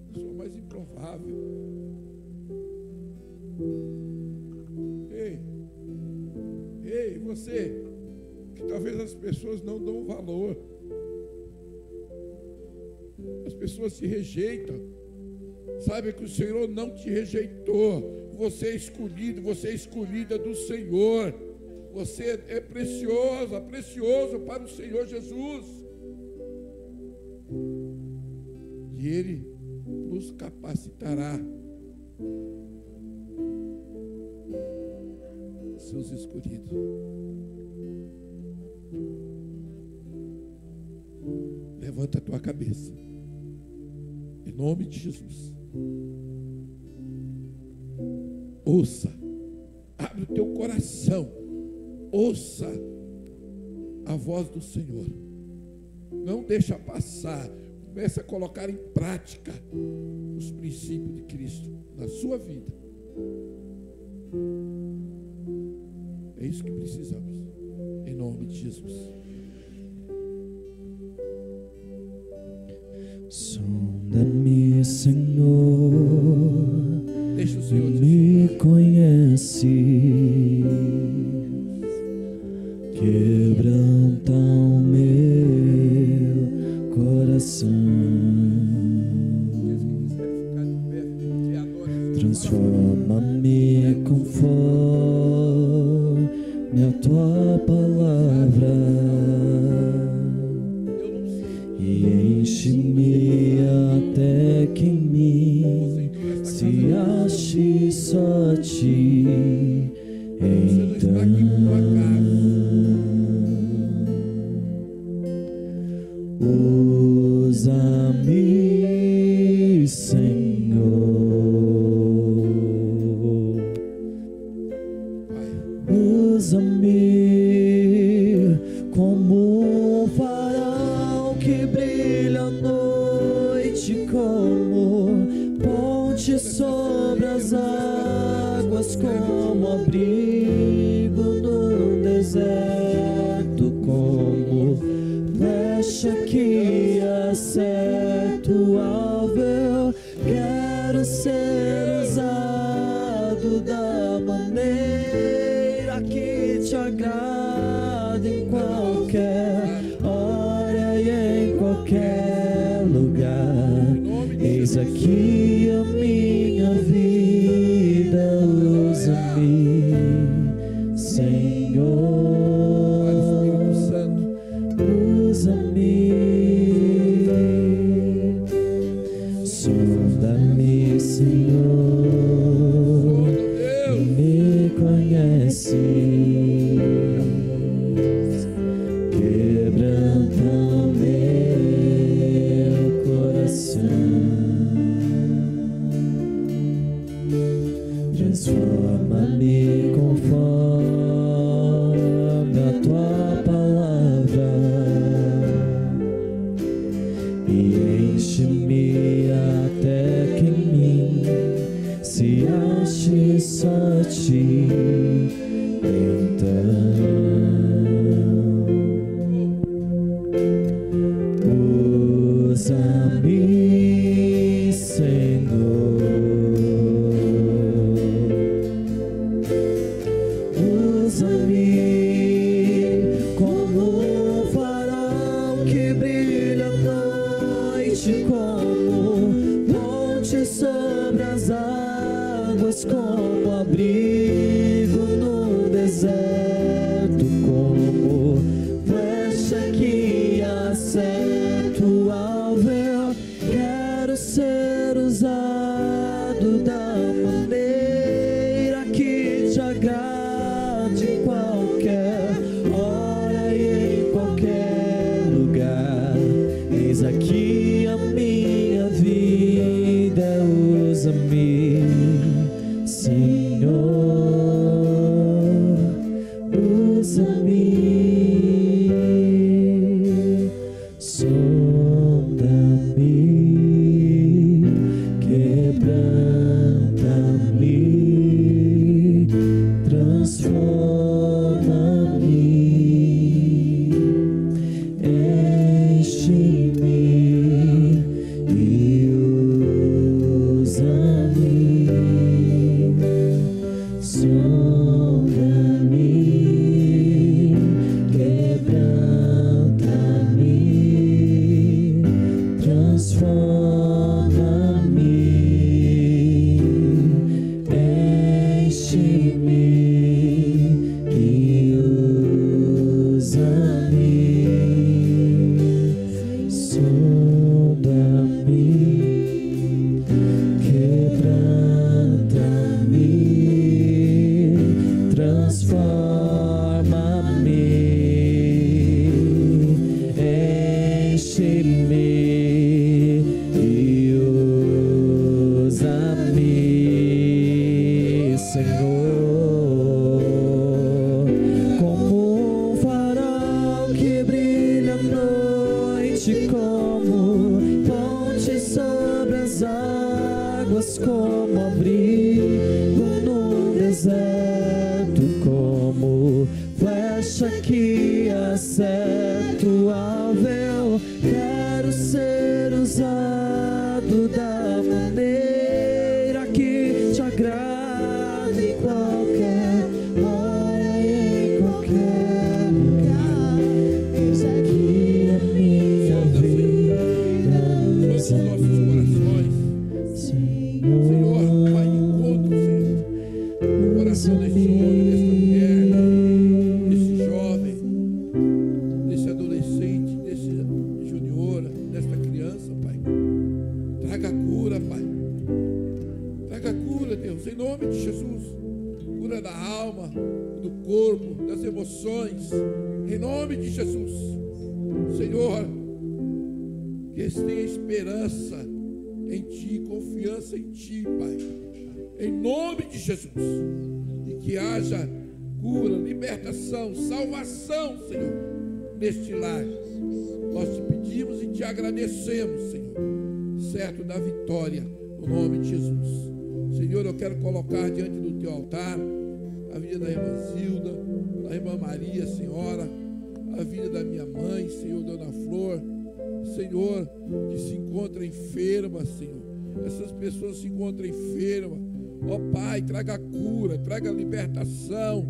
Speaker 4: Eu sou o mais improvável. Ei, você, que talvez as pessoas não dão valor. As pessoas te rejeitam. Saiba que o Senhor não te rejeitou. Você é escolhido, você é escolhida do Senhor. Você é preciosa, precioso para o Senhor Jesus. E Ele nos capacitará. Seus escolhidos. Levanta a tua cabeça. Em nome de Jesus. Ouça. Abre o teu coração. Ouça a voz do Senhor. Não deixa passar. Comece a colocar em prática os princípios de Cristo na sua vida. É isso que precisamos. Em nome de Jesus.
Speaker 1: Sonda-me, Senhor.
Speaker 4: Deixa o Senhor te
Speaker 1: me conheces. Quebranta o meu coração. Transforma-me conforme a tua palavra e enche-me até que em mim se ache só a ti. Então usa-me, Senhor, usa-me como um farol que brilha à noite, como ponte sobre as águas, como abrigo no deserto, como flecha que acerta o alvo. Quero ser usado da maneira que te agrada, em qualquer hora e em qualquer lugar. Eis aqui a minha vida, usa-me, Senhor. Sonda-me, Senhor, me conhece, quebranta o meu coração, transforma-me conforme a tua palavra e enche-me até que em mim se ache só ti. Então usa-me, Senhor, usa-me como um farol que brilha à noite, como ponte sobre as águas, como abrigo no deserto, como flecha que acerta o alvo. Quero ser usado da maneira que te agrade, em qualquer hora e em qualquer lugar. Eis aqui a minha vida, usa-me, Senhor, usa-me, sonda-me, quebranta-me, transforma-me, enche-me e usa-me, sonda-me, quebranta-me, transforma-me, enche-me e usa-me, sonda-me, quebranta-me, transforma-me, enche-me e usa-me, Senhor, como um farol que brilha à noite, como ponte sobre as águas, como abrigo no deserto, como flecha que acerta o alvo. Quero ser usado da maneira que te agrada, em qualquer hora e em qualquer lugar. Eis aqui a minha vida,
Speaker 4: Todos os nossos corações, Senhor, vai em encontro, Senhor, o coração deste homem, desta mulher, desse jovem, desse adolescente, desse juniora, desta criança, Pai. Traga cura, Pai. Traga cura, Deus, em nome de Jesus. Cura da alma, do corpo, das emoções, em nome de Jesus. Senhor, que eles tenham esperança em Ti, confiança em Ti, Pai, em nome de Jesus, e que haja cura, libertação, salvação, Senhor, neste lar. Nós te pedimos e te agradecemos, Senhor, certo da vitória, no nome de Jesus. Senhor, eu quero colocar diante do Teu altar a vida da irmã Zilda, da irmã Maria, Senhora, a vida da minha mãe, Senhor, Dona Flor, Senhor, que se encontra enferma, Senhor. Essas pessoas se encontram enfermas. Ó Pai, traga cura, traga libertação,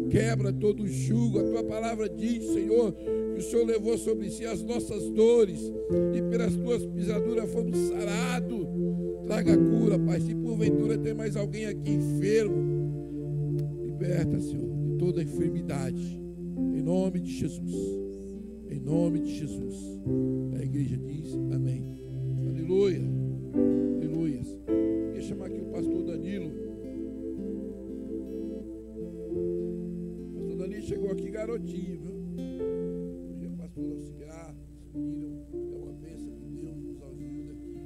Speaker 4: quebra todo o jugo. A Tua palavra diz, Senhor, que o Senhor levou sobre si as nossas dores e pelas Tuas pisaduras fomos sarados. Traga cura, Pai. Se porventura tem mais alguém aqui enfermo, liberta, Senhor, de toda a enfermidade, em nome de Jesus. Em nome de Jesus. A igreja diz amém. Aleluia. garotinho, viu? Hoje é pastor auxiliar. Esse menino é uma bênção que Deus nos ajuda aqui.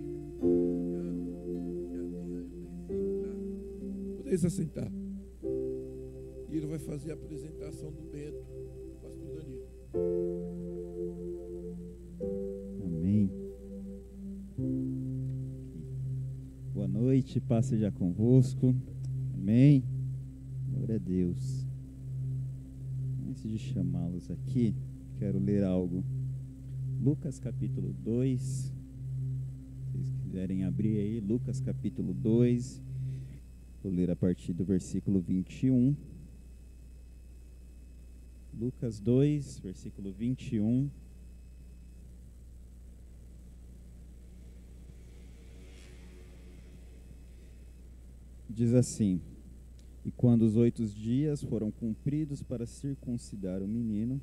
Speaker 4: Podeis se assentar. E ele vai fazer a apresentação do Bento, pastor Danilo.
Speaker 5: Amém. Boa noite, paz seja convosco. Amém. Glória a Deus. Antes de chamá-los aqui, quero ler algo. Lucas capítulo 2. Se vocês quiserem abrir aí, Lucas capítulo 2. Vou ler a partir do versículo 21. Lucas 2, versículo 21. Diz assim: E quando os 8 dias foram cumpridos para circuncidar o menino,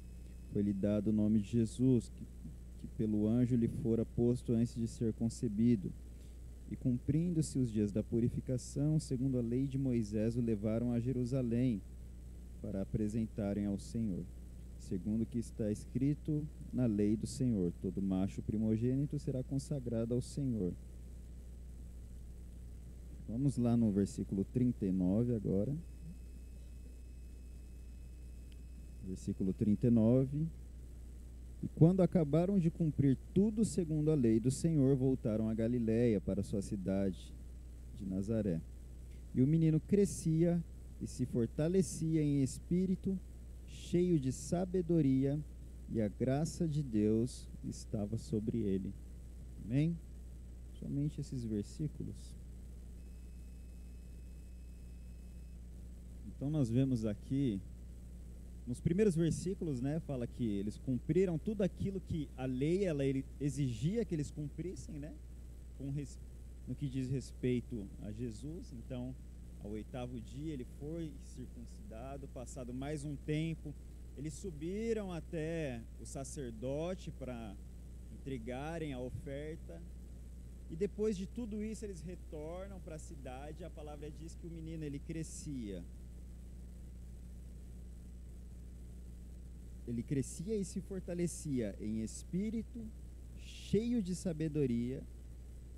Speaker 5: foi-lhe dado o nome de Jesus, que pelo anjo lhe fora posto antes de ser concebido. E cumprindo-se os dias da purificação, segundo a lei de Moisés, o levaram a Jerusalém para apresentarem ao Senhor, segundo o que está escrito na lei do Senhor: todo macho primogênito será consagrado ao Senhor. Vamos lá no versículo 39 agora. Versículo 39. E quando acabaram de cumprir tudo segundo a lei do Senhor, voltaram a Galiléia, para sua cidade de Nazaré. E o menino crescia e se fortalecia em espírito, cheio de sabedoria, e a graça de Deus estava sobre ele. Amém? Somente esses versículos. Então nós vemos aqui, nos primeiros versículos, né, fala que eles cumpriram tudo aquilo que a lei ele exigia que eles cumprissem, né, no que diz respeito a Jesus. Então, ao 8º dia ele foi circuncidado. Passado mais um tempo, eles subiram até o sacerdote para entregarem a oferta. E depois de tudo isso, eles retornam para a cidade. A palavra diz que o menino ele crescia. Ele crescia e se fortalecia em espírito, cheio de sabedoria,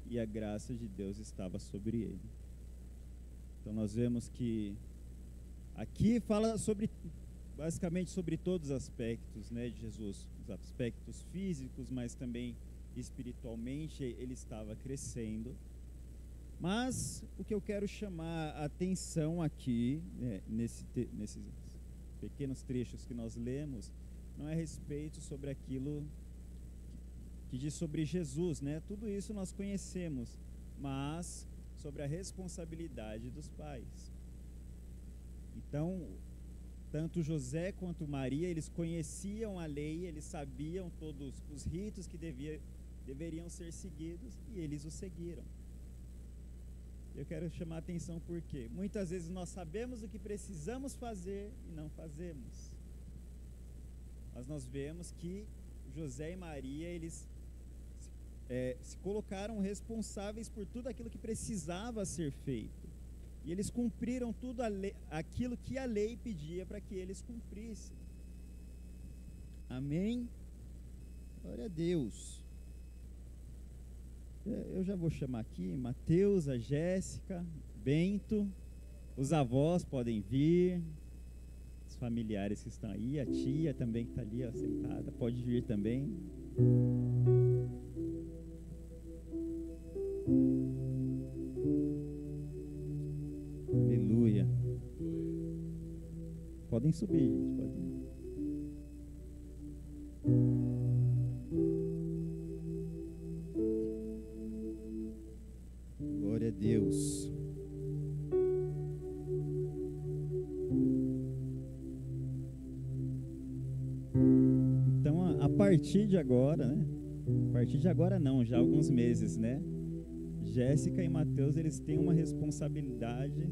Speaker 5: e a graça de Deus estava sobre ele. Então nós vemos que aqui fala basicamente sobre todos os aspectos, né, de Jesus, os aspectos físicos, mas também espiritualmente ele estava crescendo. Mas o que eu quero chamar a atenção aqui, né, nesses pequenos trechos que nós lemos, não é a respeito sobre aquilo que diz sobre Jesus, né? Tudo isso nós conhecemos, mas sobre a responsabilidade dos pais. Então, tanto José quanto Maria, eles conheciam a lei, eles sabiam todos os ritos que deveriam ser seguidos, e eles os seguiram. Eu quero chamar a atenção porque muitas vezes nós sabemos o que precisamos fazer e não fazemos. Mas nós vemos que José e Maria, eles se colocaram responsáveis por tudo aquilo que precisava ser feito. E eles cumpriram tudo aquilo que a lei pedia para que eles cumprissem. Amém? Glória a Deus. Eu já vou chamar aqui Mateus, a Jéssica, Bento, os avós podem vir, os familiares que estão aí, a tia também que está ali, ó, sentada, pode vir também. Aleluia. Podem subir, gente, podem. Glória a Deus. Então, a partir de agora, né? A partir de agora não, já há alguns meses, né? Jéssica e Mateus, eles têm uma responsabilidade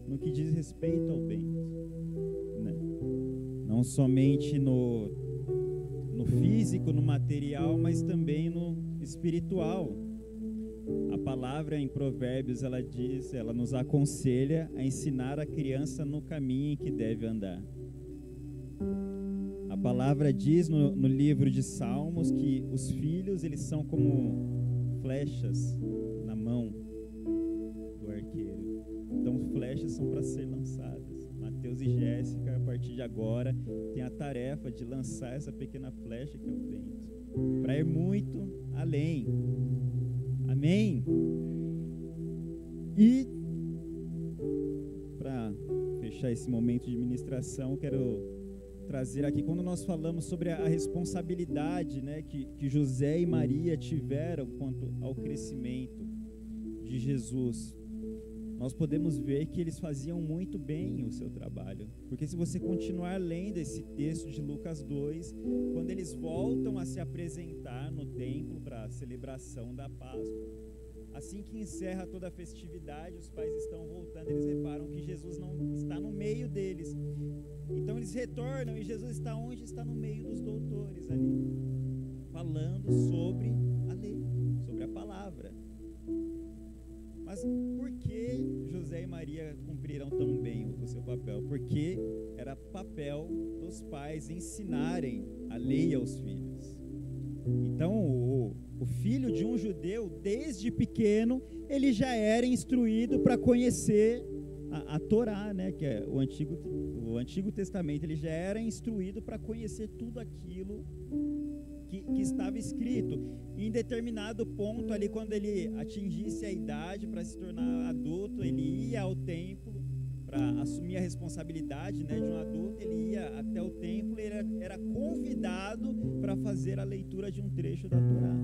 Speaker 5: no que diz respeito ao Bento, né? Não somente no físico, no material, mas também no espiritual. A palavra em Provérbios, ela diz, ela nos aconselha a ensinar a criança no caminho em que deve andar. A palavra diz no livro de Salmos que os filhos, eles são como flechas na mão do arqueiro. Então, flechas são para ser lançadas. Mateus e Jéssica, a partir de agora, tem a tarefa de lançar essa pequena flecha que é o vento, para ir muito além. Amém? E para fechar esse momento de ministração, quero trazer aqui, quando nós falamos sobre a responsabilidade, né, que José e Maria tiveram quanto ao crescimento de Jesus, nós podemos ver que eles faziam muito bem o seu trabalho. Porque se você continuar lendo esse texto de Lucas 2, quando eles voltam a se apresentar no templo para a celebração da Páscoa, assim que encerra toda a festividade, os pais estão voltando, eles reparam que Jesus não está no meio deles. Então eles retornam e Jesus está onde? Está no meio dos doutores ali, falando sobre a lei, sobre a palavra. Mas por que José e Maria cumpriram tão bem o seu papel? Porque era papel dos pais ensinarem a lei aos filhos. Então, o filho de um judeu, desde pequeno, ele já era instruído para conhecer a Torá, né, que é o Antigo Testamento. Ele já era instruído para conhecer tudo aquilo que estava escrito. Em determinado ponto ali, quando ele atingisse a idade para se tornar adulto, ele ia ao templo para assumir a responsabilidade, né, de um adulto. Ele ia até o templo e era convidado para fazer a leitura de um trecho da Torá.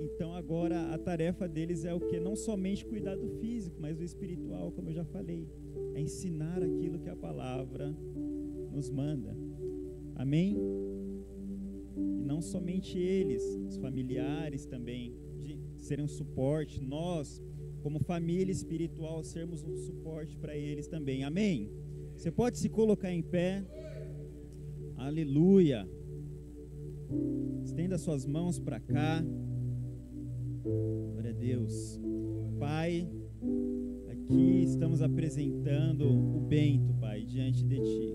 Speaker 5: Então agora a tarefa deles é o que? Não somente cuidar do físico, mas do espiritual, como eu já falei. É ensinar aquilo que a palavra nos manda. Amém? E não somente eles, os familiares também, de serem um suporte. Nós, como família espiritual, sermos um suporte para eles também. Amém? Você pode se colocar em pé. Aleluia. Estenda suas mãos para cá. Glória a Deus. Pai, aqui estamos apresentando o Bento, Pai, diante de Ti.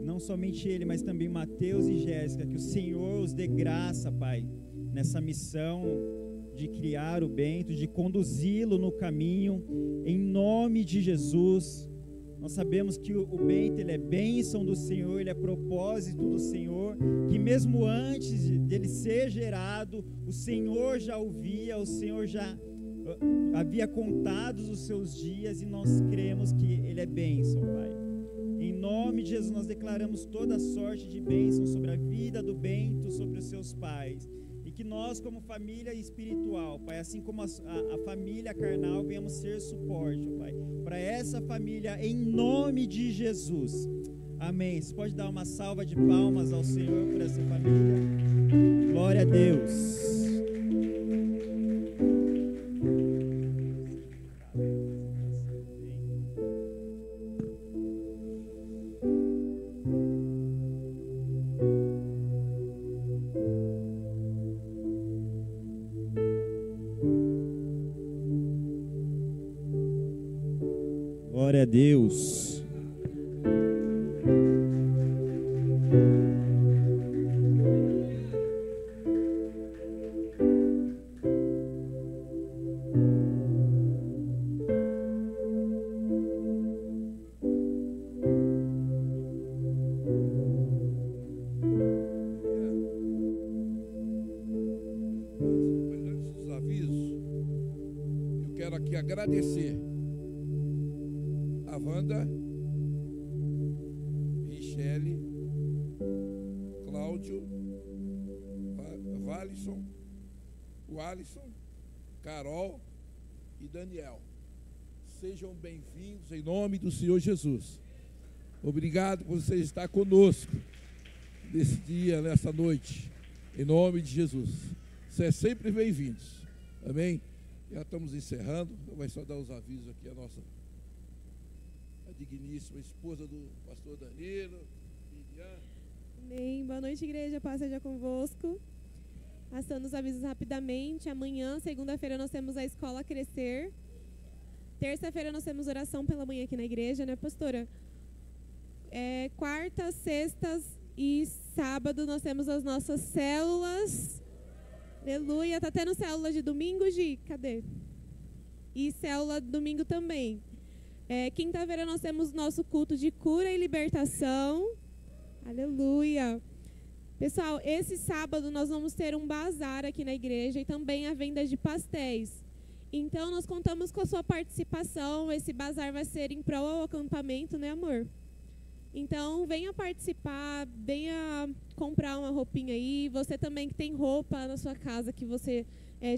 Speaker 5: Não somente ele, mas também Mateus e Jéssica, que o Senhor os dê graça, Pai, nessa missão de criar o Bento, de conduzi-lo no caminho, em nome de Jesus. Nós sabemos que o Bento, ele é bênção do Senhor, ele é propósito do Senhor, que mesmo antes dele ser gerado, o Senhor já o via, o Senhor já havia contado os seus dias, e nós cremos que ele é bênção, Pai. Em nome de Jesus, nós declaramos toda sorte de bênção sobre a vida do Bento, sobre os seus pais. E que nós, como família espiritual, Pai, assim como a família carnal, venhamos ser suporte, Pai, para essa família, em nome de Jesus. Amém. Você pode dar uma salva de palmas ao Senhor por essa família. Glória a Deus. Glória a Deus.
Speaker 4: Mas antes dos avisos, eu quero aqui agradecer a Wanda, Michele, Cláudio, Valisson, o Alisson, Carol e Daniel. Sejam bem-vindos em nome do Senhor Jesus. Obrigado por você estar conosco nesse dia, nessa noite, em nome de Jesus. Você é sempre bem-vindos. Amém? Já estamos encerrando. Vai só dar os avisos aqui a nossa digníssima esposa do pastor Danilo, Miriam.
Speaker 6: Amém. Boa noite, igreja. Paz seja convosco. Passando os avisos rapidamente. Amanhã, segunda-feira, nós temos a Escola Crescer. Terça-feira, nós temos oração pela manhã aqui na igreja, né, pastora? quartas, sextas e sábado nós temos as nossas células. Aleluia. Tá tendo célula de domingo, Gi? Cadê? E célula de domingo também. Quinta-feira nós temos nosso culto de cura e libertação. Aleluia. Pessoal, esse sábado nós vamos ter um bazar aqui na igreja e também a venda de pastéis. Então, nós contamos com a sua participação. Esse bazar vai ser em prol ao acampamento, né, amor? Então, venha participar, venha comprar uma roupinha aí. Você também que tem roupa na sua casa que você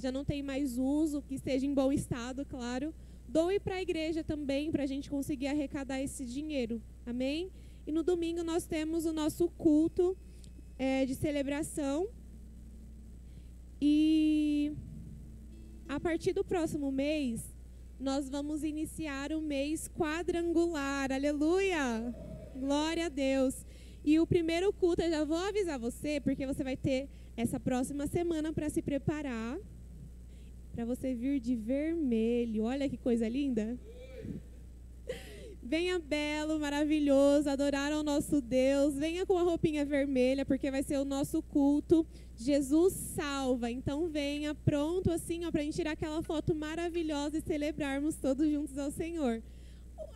Speaker 6: já não tem mais uso, que esteja em bom estado, claro. Doe para a igreja também, para a gente conseguir arrecadar esse dinheiro. Amém? E no domingo nós temos o nosso culto de celebração. E a partir do próximo mês, nós vamos iniciar o mês quadrangular. Aleluia! Glória a Deus. E o primeiro culto, eu já vou avisar você, porque você vai ter essa próxima semana para se preparar, para você vir de vermelho. Olha que coisa linda. Venha belo, maravilhoso, adorar ao nosso Deus. Venha com a roupinha vermelha, porque vai ser o nosso culto. Jesus salva. Então venha pronto assim, para a gente tirar aquela foto maravilhosa e celebrarmos todos juntos ao Senhor.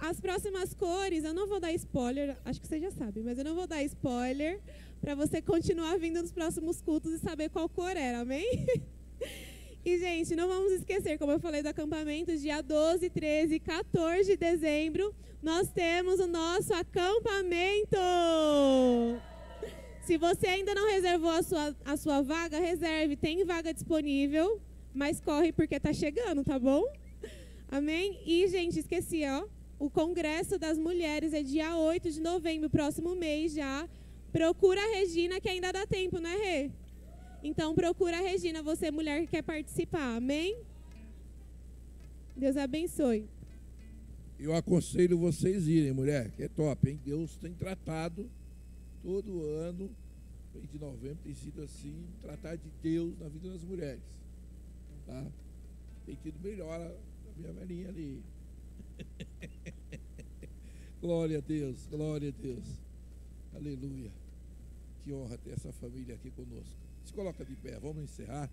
Speaker 6: As próximas cores, eu não vou dar spoiler, acho que você já sabe, mas eu não vou dar spoiler, para você continuar vindo nos próximos cultos e saber qual cor era, amém? E, gente, não vamos esquecer, como eu falei do acampamento, dia 12, 13 e 14 de dezembro, nós temos o nosso acampamento. Se você ainda não reservou a sua vaga, reserve, tem vaga disponível, mas corre porque está chegando, tá bom? Amém? E, gente, esqueci, ó, o Congresso das Mulheres é dia 8 de novembro, próximo mês já. Procura a Regina, que ainda dá tempo, né, Rê? Então, procura a Regina, você mulher que quer participar, amém? Deus abençoe.
Speaker 4: Eu aconselho vocês irem, mulher, que é top, hein? Deus tem tratado todo ano, mês de novembro, tem sido assim, tratar de Deus na vida das mulheres, tá? Tem tido melhora da minha velhinha ali. Glória a Deus, glória a Deus. Aleluia. Que honra ter essa família aqui conosco. Se coloca de pé, vamos encerrar.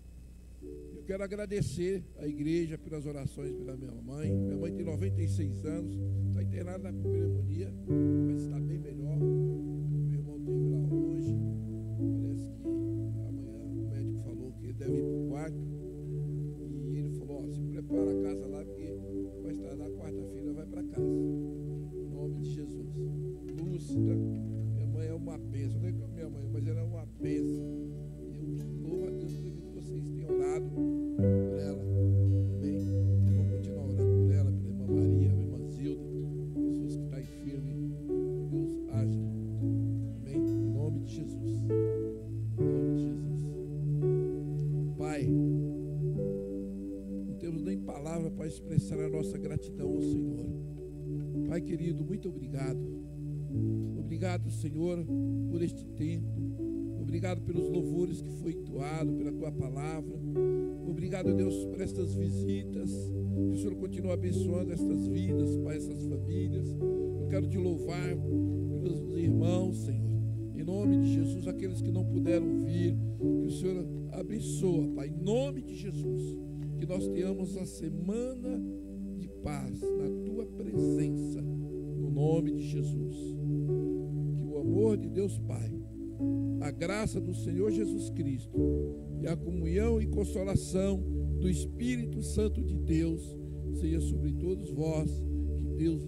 Speaker 4: Eu quero agradecer a igreja pelas orações pela minha mãe. Minha mãe tem 96 anos, está internada na pneumonia, mas está bem melhor. Meu irmão esteve lá hoje. Parece que amanhã o médico falou que ele deve ir para o quarto. E ele falou, ó, se prepara a casa lá, porque vai estar na quarta-feira, vai para casa. Em nome de Jesus. Lúcida, minha mãe é uma bênção. Não é como minha mãe, mas ela é uma bênção. Eu louvo a Deus por vocês tenham orado por ela. Amém. Vamos continuar orando por ela, pela irmã Maria, pela irmã Zilda, pessoas que estão enfermas. Deus haja. Amém. Em nome de Jesus. Em nome de Jesus. Pai, não temos nem palavra para expressar a nossa gratidão ao Senhor. Pai querido, muito obrigado. Obrigado, Senhor, por este tempo. Obrigado pelos louvores que foi entoado, pela Tua palavra. Obrigado, Deus, por estas visitas. Que o Senhor continue abençoando estas vidas, Pai, essas famílias. Eu quero Te louvar pelos irmãos, Senhor. Em nome de Jesus, aqueles que não puderam vir, que o Senhor abençoa, Pai, em nome de Jesus. Que nós tenhamos a semana de paz na Tua presença, no nome de Jesus. Que o amor de Deus Pai, a graça do Senhor Jesus Cristo e a comunhão e consolação do Espírito Santo de Deus seja sobre todos vós. Que Deus